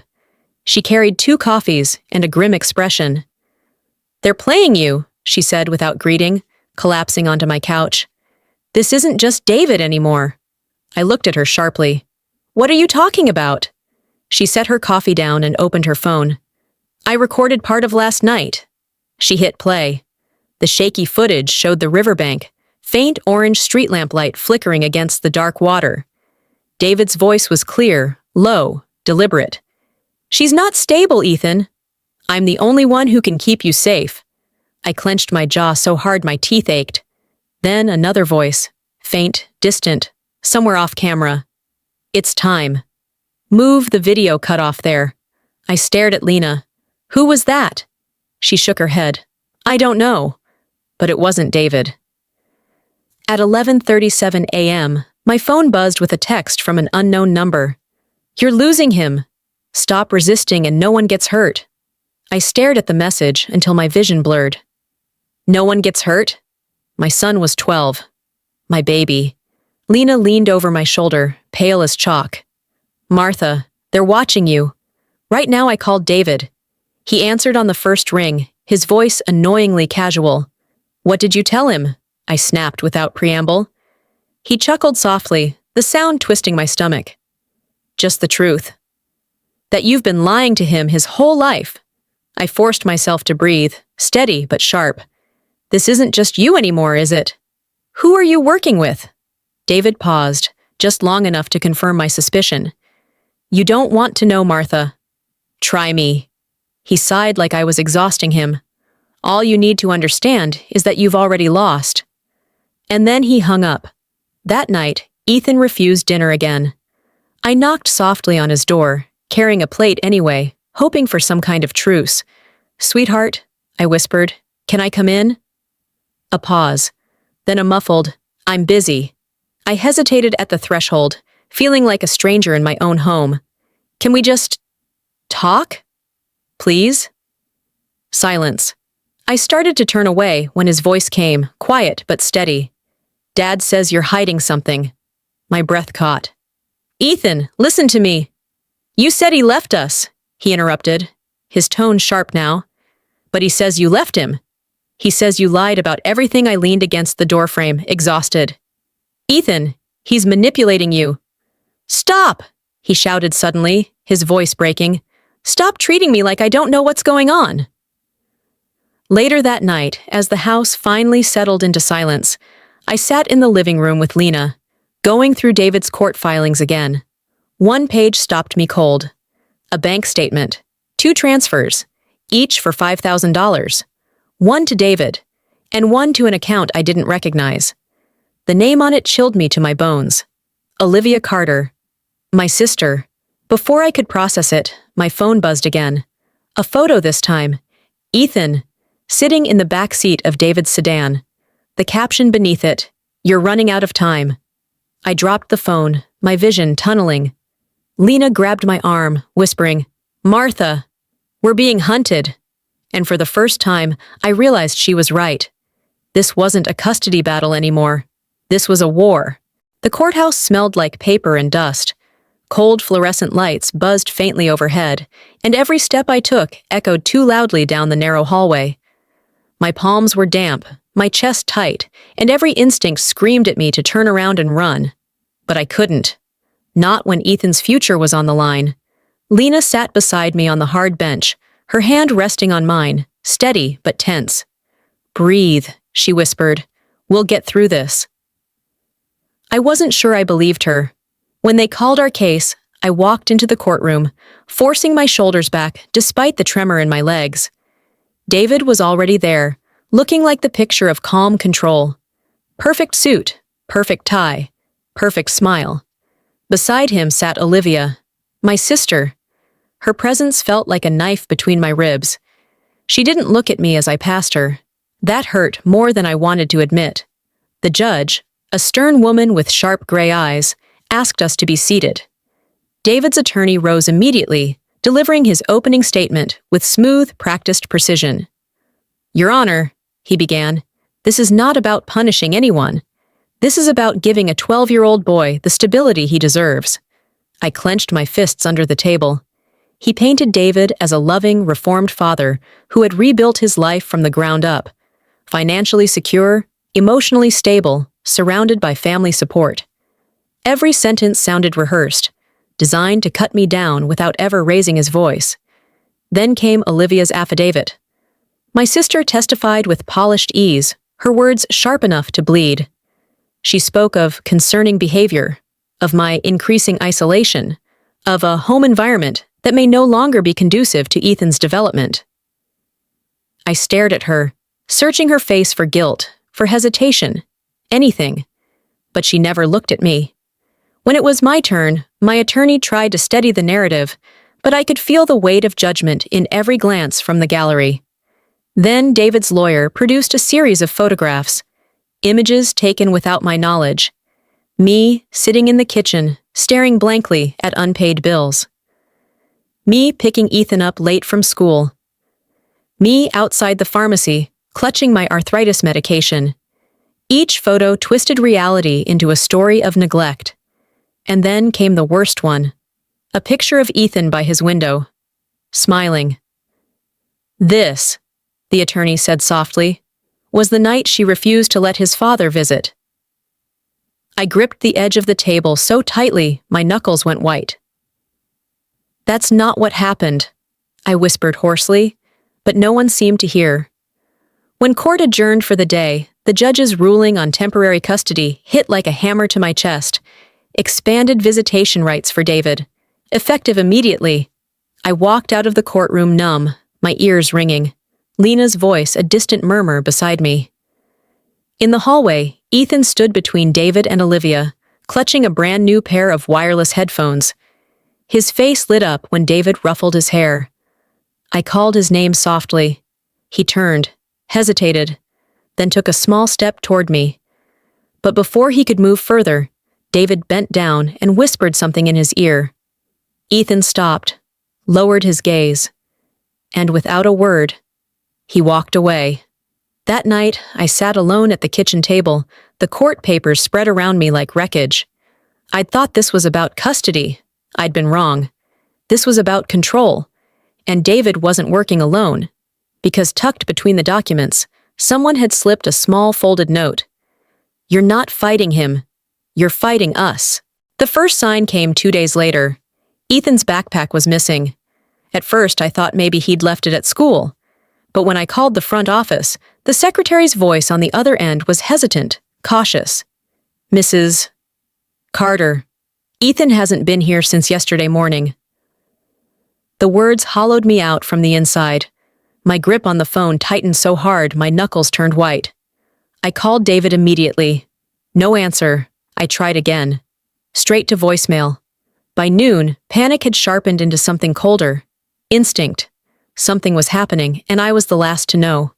She carried 2 coffees and a grim expression. They're playing you, she said without greeting, collapsing onto my couch. This isn't just David anymore. I looked at her sharply. What are you talking about? She set her coffee down and opened her phone. I recorded part of last night. She hit play. The shaky footage showed the riverbank, faint orange street lamp light flickering against the dark water. David's voice was clear, low, deliberate. She's not stable, Ethan. I'm the only one who can keep you safe. I clenched my jaw so hard my teeth ached. Then another voice, faint, distant, somewhere off camera. It's time. Move the video cut off there. I stared at Lena. Who was that? She shook her head. I don't know. But it wasn't David. At 11:37 a.m., my phone buzzed with a text from an unknown number. You're losing him. Stop resisting and no one gets hurt. I stared at the message until my vision blurred. No one gets hurt? My son was 12. My baby. Lena leaned over my shoulder, pale as chalk. Martha, they're watching you. Right now I called David. He answered on the first ring, his voice annoyingly casual. What did you tell him? I snapped without preamble. He chuckled softly, the sound twisting my stomach. Just the truth. That you've been lying to him his whole life. I forced myself to breathe, steady but sharp. This isn't just you anymore, is it? Who are you working with? David paused, just long enough to confirm my suspicion. You don't want to know, Martha. Try me. He sighed like I was exhausting him. All you need to understand is that you've already lost. And then he hung up. That night, Ethan refused dinner again. I knocked softly on his door, carrying a plate anyway, hoping for some kind of truce. Sweetheart, I whispered, can I come in? A pause. Then a muffled, I'm busy. I hesitated at the threshold, feeling like a stranger in my own home. Can we just talk? Please? Silence. I started to turn away when his voice came, quiet but steady. Dad says you're hiding something. My breath caught. Ethan, listen to me. You said he left us, he interrupted. his tone sharp now. "But he says you left him. He says you lied about everything." I leaned against the doorframe, exhausted. "Ethan, he's manipulating you." "Stop!" he shouted suddenly, his voice breaking. "Stop treating me like I don't know what's going on." Later that night, as the house finally settled into silence, I sat in the living room with Lena, going through David's court filings again. One page stopped me cold. A bank statement, 2 transfers, each for $5,000. One to David, and one to an account I didn't recognize. The name on it chilled me to my bones. Olivia Carter. My sister. Before I could process it, my phone buzzed again. A photo this time. Ethan, sitting in the back seat of David's sedan. The caption beneath it, "You're running out of time." I dropped the phone, my vision tunneling. Lena grabbed my arm, whispering, "Martha, we're being hunted." And for the first time, I realized she was right. This wasn't a custody battle anymore. This was a war. The courthouse smelled like paper and dust. Cold fluorescent lights buzzed faintly overhead, and every step I took echoed too loudly down the narrow hallway. My palms were damp, my chest tight, and every instinct screamed at me to turn around and run. But I couldn't. Not when Ethan's future was on the line. Lena sat beside me on the hard bench, her hand resting on mine, steady but tense. "Breathe," she whispered. "We'll get through this." I wasn't sure I believed her. When they called our case, I walked into the courtroom, forcing my shoulders back despite the tremor in my legs. David was already there, looking like the picture of calm control. Perfect suit, perfect tie, perfect smile. Beside him sat Olivia, my sister. Her presence felt like a knife between my ribs. She didn't look at me as I passed her. That hurt more than I wanted to admit. The judge, a stern woman with sharp gray eyes, asked us to be seated. David's attorney rose immediately, delivering his opening statement with smooth, practiced precision. "Your Honor," he began, "this is not about punishing anyone. This is about giving a 12-year-old boy the stability he deserves." I clenched my fists under the table. He painted David as a loving, reformed father who had rebuilt his life from the ground up, financially secure, emotionally stable, surrounded by family support. Every sentence sounded rehearsed, designed to cut me down without ever raising his voice. Then came Olivia's affidavit. My sister testified with polished ease, her words sharp enough to bleed. She spoke of concerning behavior, of my increasing isolation, of a home environment that may no longer be conducive to Ethan's development. I stared at her, searching her face for guilt, for hesitation, anything, but she never looked at me. When it was my turn, my attorney tried to steady the narrative, but I could feel the weight of judgment in every glance from the gallery. Then David's lawyer produced a series of photographs, images taken without my knowledge. Me sitting in the kitchen, staring blankly at unpaid bills. Me picking Ethan up late from school. Me outside the pharmacy, clutching my arthritis medication. Each photo twisted reality into a story of neglect. And then came the worst one. A picture of Ethan by his window, smiling. "This," the attorney said softly, "was the night she refused to let his father visit." I gripped the edge of the table so tightly my knuckles went white. "That's not what happened," I whispered hoarsely, but no one seemed to hear. When court adjourned for the day, the judge's ruling on temporary custody hit like a hammer to my chest. Expanded visitation rights for David, effective immediately. I walked out of the courtroom numb, my ears ringing, Lena's voice a distant murmur beside me. In the hallway, Ethan stood between David and Olivia, clutching a brand new pair of wireless headphones. His face lit up when David ruffled his hair. I called his name softly. He turned, hesitated, then took a small step toward me. But before he could move further, David bent down and whispered something in his ear. Ethan stopped, lowered his gaze, and without a word, he walked away. That night, I sat alone at the kitchen table, the court papers spread around me like wreckage. I'd thought this was about custody. I'd been wrong. This was about control. And David wasn't working alone, because tucked between the documents, someone had slipped a small folded note. "You're not fighting him. You're fighting us." The first sign came 2 days later. Ethan's backpack was missing. At first, I thought maybe he'd left it at school. But when I called the front office, the secretary's voice on the other end was hesitant, cautious. "Mrs. Carter, Ethan hasn't been here since yesterday morning." The words hollowed me out from the inside. My grip on the phone tightened so hard my knuckles turned white. I called David immediately. No answer. I tried again. Straight to voicemail. By noon, panic had sharpened into something colder. Instinct. Something was happening, and I was the last to know.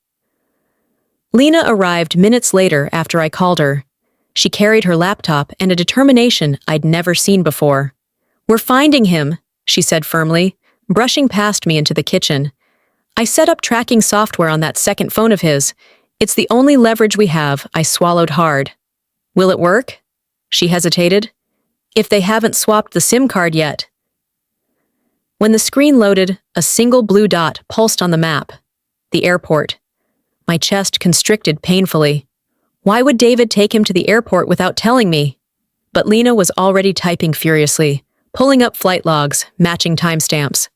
Lena arrived minutes later after I called her. She carried her laptop and a determination I'd never seen before. "We're finding him," she said firmly, brushing past me into the kitchen. "I set up tracking software on that second phone of his. It's the only leverage we have." I swallowed hard. "Will it work?" She hesitated. "If they haven't swapped the SIM card yet." When the screen loaded, a single blue dot pulsed on the map. The airport. My chest constricted painfully. Why would David take him to the airport without telling me? But Lena was already typing furiously, pulling up flight logs, matching timestamps.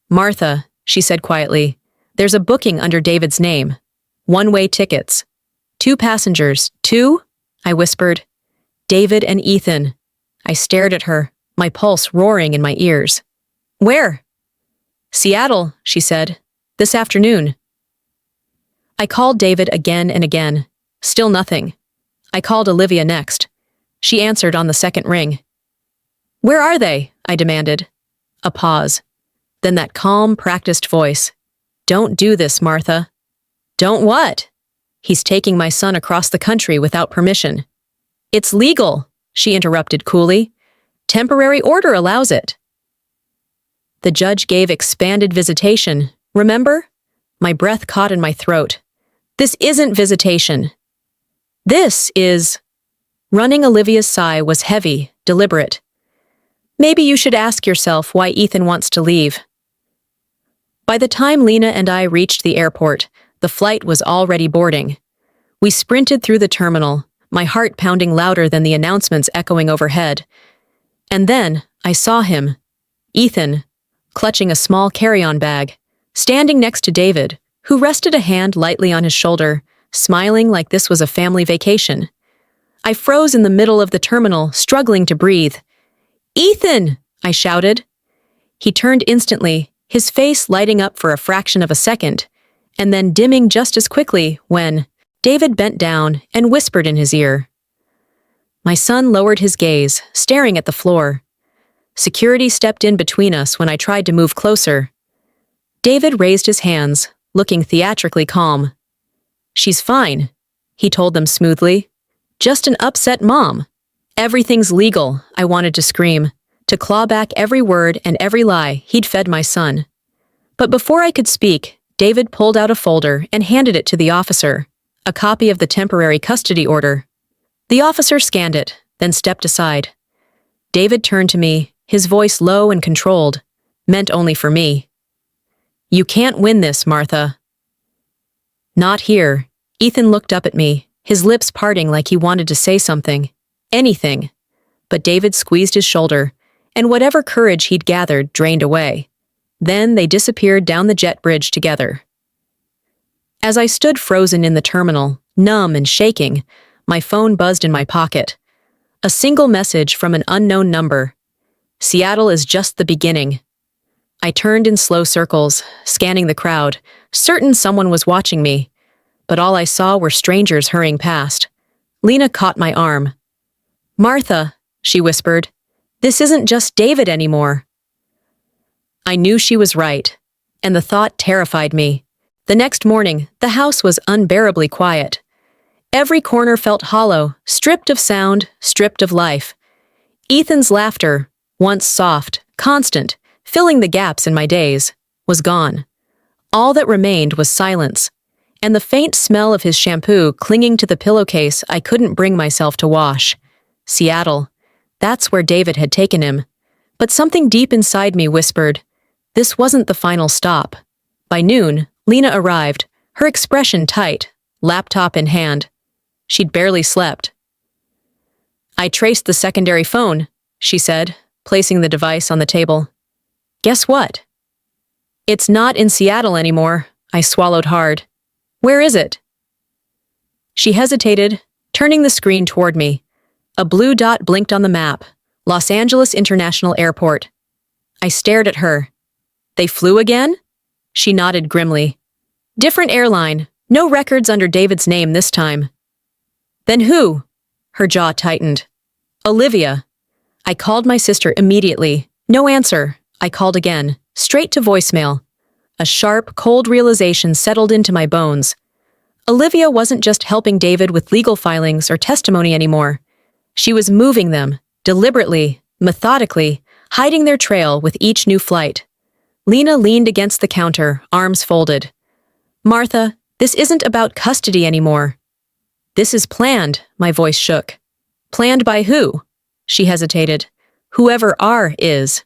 "Martha," she said quietly, "there's a booking under David's name. One-way tickets. 2 passengers. 2? I whispered. "David and Ethan." I stared at her, my pulse roaring in my ears. "Where?" "Seattle," she said. "This afternoon." I called David again and again. Still nothing. I called Olivia next. She answered on the second ring. "Where are they?" I demanded. A pause. Then that calm, practiced voice. "Don't do this, Martha." "Don't what?" "He's taking my son across the country without permission." "It's legal," she interrupted coolly. "Temporary order allows it." The judge gave expanded visitation. Remember? My breath caught in my throat. "This isn't visitation. This is..." Running Olivia's sigh was heavy, deliberate. "Maybe you should ask yourself why Ethan wants to leave." By the time Lena and I reached the airport, the flight was already boarding. We sprinted through the terminal, my heart pounding louder than the announcements echoing overhead. And then I saw him, Ethan, clutching a small carry-on bag, standing next to David, who rested a hand lightly on his shoulder, smiling like this was a family vacation. I froze in the middle of the terminal, struggling to breathe. "Ethan!" I shouted. He turned instantly, his face lighting up for a fraction of a second, and then dimming just as quickly when David bent down and whispered in his ear. My son lowered his gaze, staring at the floor. Security stepped in between us when I tried to move closer. David raised his hands, looking theatrically calm. "She's fine," he told them smoothly. "Just an upset mom." "Everything's legal," I wanted to scream, to claw back every word and every lie he'd fed my son. But before I could speak, David pulled out a folder and handed it to the officer, a copy of the temporary custody order. The officer scanned it, then stepped aside. David turned to me, his voice low and controlled, meant only for me. "You can't win this, Martha." "Not here." Ethan looked up at me, his lips parting like he wanted to say something. Anything. But David squeezed his shoulder, and whatever courage he'd gathered drained away. Then they disappeared down the jet bridge together. As I stood frozen in the terminal, numb and shaking, my phone buzzed in my pocket. A single message from an unknown number. "Seattle is just the beginning." I turned in slow circles, scanning the crowd, certain someone was watching me. But all I saw were strangers hurrying past. Lena caught my arm. "Martha," she whispered, "this isn't just David anymore." I knew she was right, and the thought terrified me. The next morning, the house was unbearably quiet. Every corner felt hollow, stripped of sound, stripped of life. Ethan's laughter, once soft, constant, filling the gaps in my days, was gone. All that remained was silence, and the faint smell of his shampoo clinging to the pillowcase I couldn't bring myself to wash. Seattle. That's where David had taken him. But something deep inside me whispered, This wasn't the final stop. By noon, Lena arrived, her expression tight, laptop in hand. She'd barely slept. "I traced the secondary phone," she said, placing the device on the table. "Guess what?" "It's not in Seattle anymore," I swallowed hard. "Where is it?" She hesitated, turning the screen toward me. A blue dot blinked on the map, Los Angeles International Airport. I stared at her. "They flew again?" She nodded grimly. "Different airline, no records under David's name this time." "Then who?" Her jaw tightened. "Olivia." I called my sister immediately. No answer. I called again, straight to voicemail. A sharp, cold realization settled into my bones. Olivia wasn't just helping David with legal filings or testimony anymore. She was moving them, deliberately, methodically, hiding their trail with each new flight. Lena leaned against the counter, arms folded. "Martha, this isn't about custody anymore." "This is planned," my voice shook. "Planned by who?" She hesitated. "Whoever R is."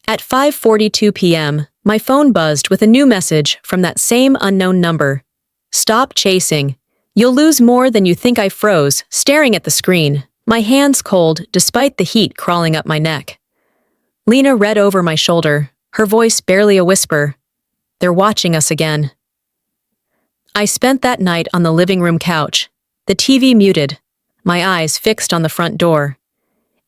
At 5:42 p.m., my phone buzzed with a new message from that same unknown number. "Stop chasing. You'll lose more than you think." I froze, staring at the screen, my hands cold despite the heat crawling up my neck. Lena read over my shoulder, her voice barely a whisper. "They're watching us again." I spent that night on the living room couch, the TV muted, my eyes fixed on the front door.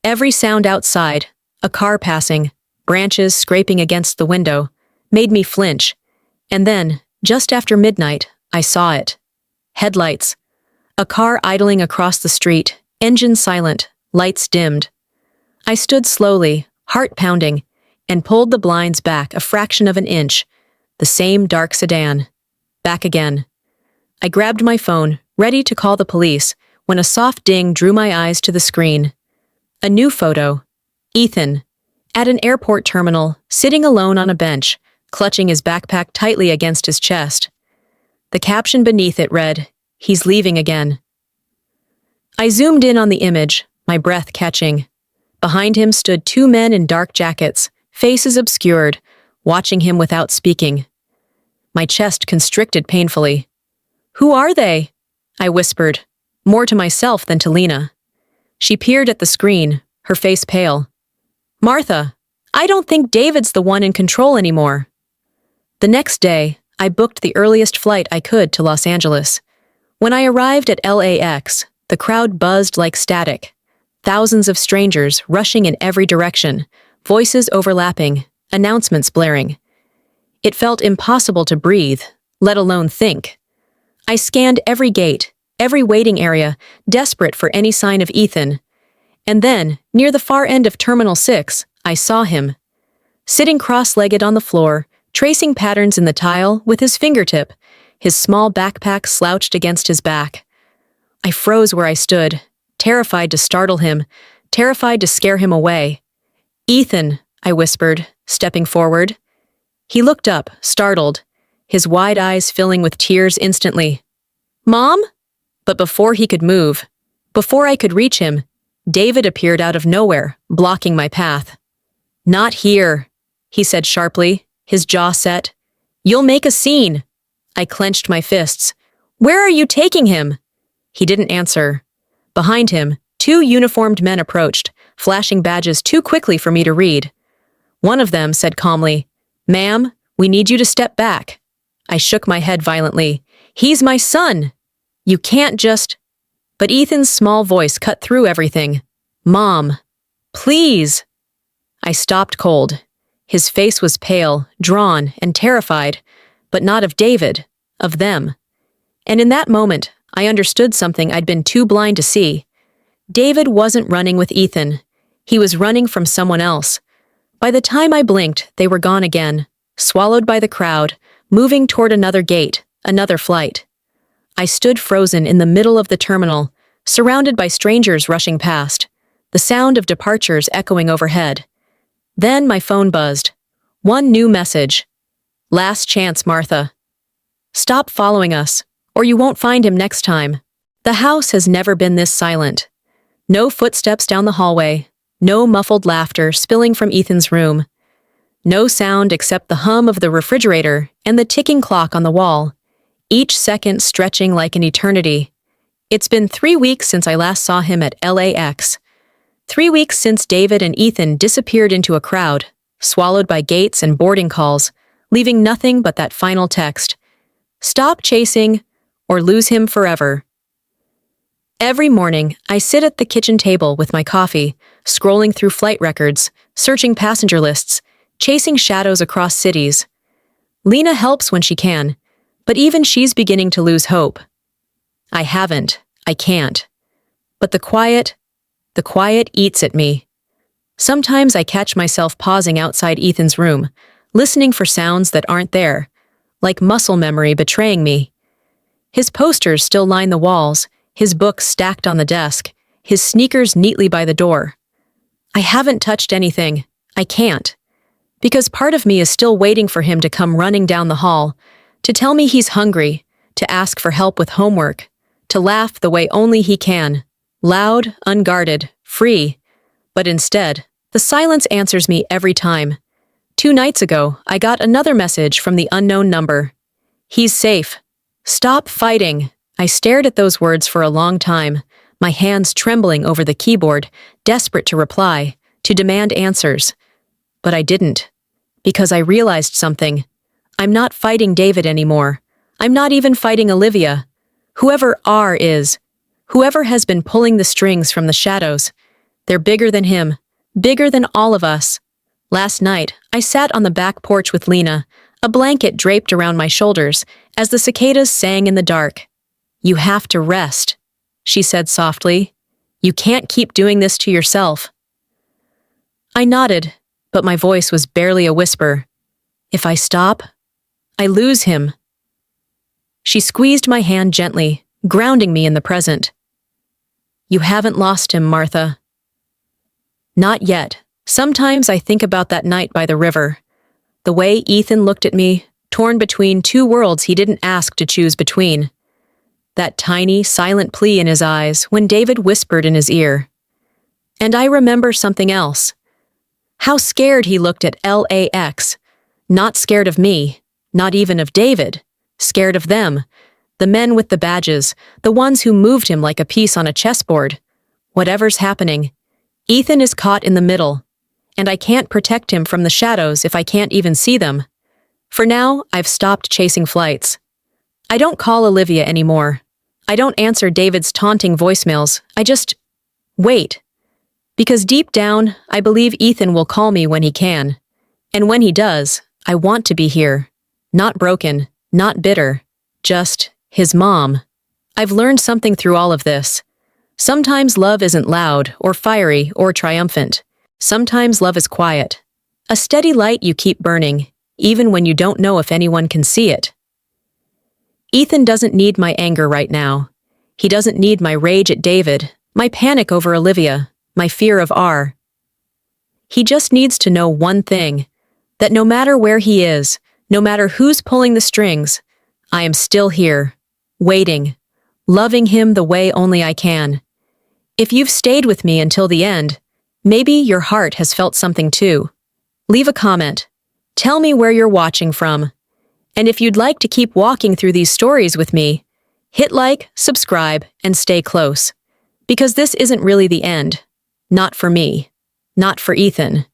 Every sound outside, a car passing, branches scraping against the window, made me flinch. And then, just after midnight, I saw it. Headlights. A car idling across the street, engine silent, lights dimmed. I stood slowly, heart pounding, and pulled the blinds back a fraction of an inch. The same dark sedan. Back again. I grabbed my phone, ready to call the police, when a soft ding drew my eyes to the screen. A new photo. Ethan. At an airport terminal, sitting alone on a bench, clutching his backpack tightly against his chest. The caption beneath it read, "He's leaving again." I zoomed in on the image, my breath catching. Behind him stood two men in dark jackets, faces obscured, watching him without speaking. My chest constricted painfully. "Who are they?" I whispered, more to myself than to Lena. She peered at the screen, her face pale. "Martha, I don't think David's the one in control anymore." The next day, I booked the earliest flight I could to Los Angeles. When I arrived at LAX, the crowd buzzed like static. Thousands of strangers rushing in every direction, voices overlapping, announcements blaring. It felt impossible to breathe, let alone think. I scanned every gate, every waiting area, desperate for any sign of Ethan. And then, near the far end of Terminal 6, I saw him. Sitting cross-legged on the floor, tracing patterns in the tile with his fingertip, his small backpack slouched against his back. I froze where I stood, terrified to startle him, terrified to scare him away. "Ethan," I whispered, stepping forward. He looked up, startled, his wide eyes filling with tears instantly. "Mom?" But before he could move, before I could reach him, David appeared out of nowhere, blocking my path. "Not here," he said sharply, his jaw set. "You'll make a scene." I clenched my fists. "Where are you taking him?" He didn't answer. Behind him, two uniformed men approached, flashing badges too quickly for me to read. One of them said calmly, "Ma'am, we need you to step back." I shook my head violently. "He's my son. You can't just—" But Ethan's small voice cut through everything. "Mom, please." I stopped cold. His face was pale, drawn, and terrified, but not of David, of them. And in that moment, I understood something I'd been too blind to see. David wasn't running with Ethan. He was running from someone else. By the time I blinked, they were gone again, swallowed by the crowd, moving toward another gate, another flight. I stood frozen in the middle of the terminal, surrounded by strangers rushing past, the sound of departures echoing overhead. Then my phone buzzed. One new message. "Last chance, Martha. Stop following us, or you won't find him next time." The house has never been this silent. No footsteps down the hallway, no muffled laughter spilling from Ethan's room. No sound except the hum of the refrigerator and the ticking clock on the wall, each second stretching like an eternity. It's been 3 weeks since I last saw him at LAX. 3 weeks since David and Ethan disappeared into a crowd, swallowed by gates and boarding calls, leaving nothing but that final text. Stop chasing or lose him forever. Every morning, I sit at the kitchen table with my coffee, scrolling through flight records, searching passenger lists, chasing shadows across cities. Lena helps when she can, but even she's beginning to lose hope. I can't. But the quiet eats at me. Sometimes I catch myself pausing outside Ethan's room, listening for sounds that aren't there, like muscle memory betraying me. His posters still line the walls, his books stacked on the desk, his sneakers neatly by the door. I haven't touched anything. I can't. Because part of me is still waiting for him to come running down the hall, to tell me he's hungry, to ask for help with homework, to laugh the way only he can, loud, unguarded, free. But instead, the silence answers me every time. 2 nights ago, I got another message from the unknown number. He's safe. Stop fighting. I stared at those words for a long time, my hands trembling over the keyboard, desperate to reply, to demand answers. But I didn't. Because I realized something. I'm not fighting David anymore. I'm not even fighting Olivia. Whoever R is, whoever has been pulling the strings from the shadows, they're bigger than him, bigger than all of us. Last night, I sat on the back porch with Lena, a blanket draped around my shoulders, as the cicadas sang in the dark. You have to rest, she said softly. You can't keep doing this to yourself. I nodded, but my voice was barely a whisper. If I stop, I lose him. She squeezed my hand gently, grounding me in the present. You haven't lost him, Martha. Not yet. Sometimes I think about that night by the river. The way Ethan looked at me, torn between 2 worlds he didn't ask to choose between. That tiny, silent plea in his eyes when David whispered in his ear. And I remember something else. How scared he looked at LAX. Not scared of me, not even of David. Scared of them. The men with the badges, the ones who moved him like a piece on a chessboard. Whatever's happening, Ethan is caught in the middle. And I can't protect him from the shadows if I can't even see them. For now, I've stopped chasing flights. I don't call Olivia anymore. I don't answer David's taunting voicemails. I just wait. Because deep down, I believe Ethan will call me when he can. And when he does, I want to be here. Not broken, not bitter. Just his mom. I've learned something through all of this. Sometimes love isn't loud or fiery or triumphant. Sometimes love is quiet. A steady light you keep burning, even when you don't know if anyone can see it. Ethan doesn't need my anger right now. He doesn't need my rage at David, my panic over Olivia, my fear of R. He just needs to know one thing, that no matter where he is, no matter who's pulling the strings, I am still here, waiting, loving him the way only I can. If you've stayed with me until the end, maybe your heart has felt something too. Leave a comment. Tell me where you're watching from. And if you'd like to keep walking through these stories with me, hit like, subscribe, and stay close. Because this isn't really the end. Not for me. Not for Ethan.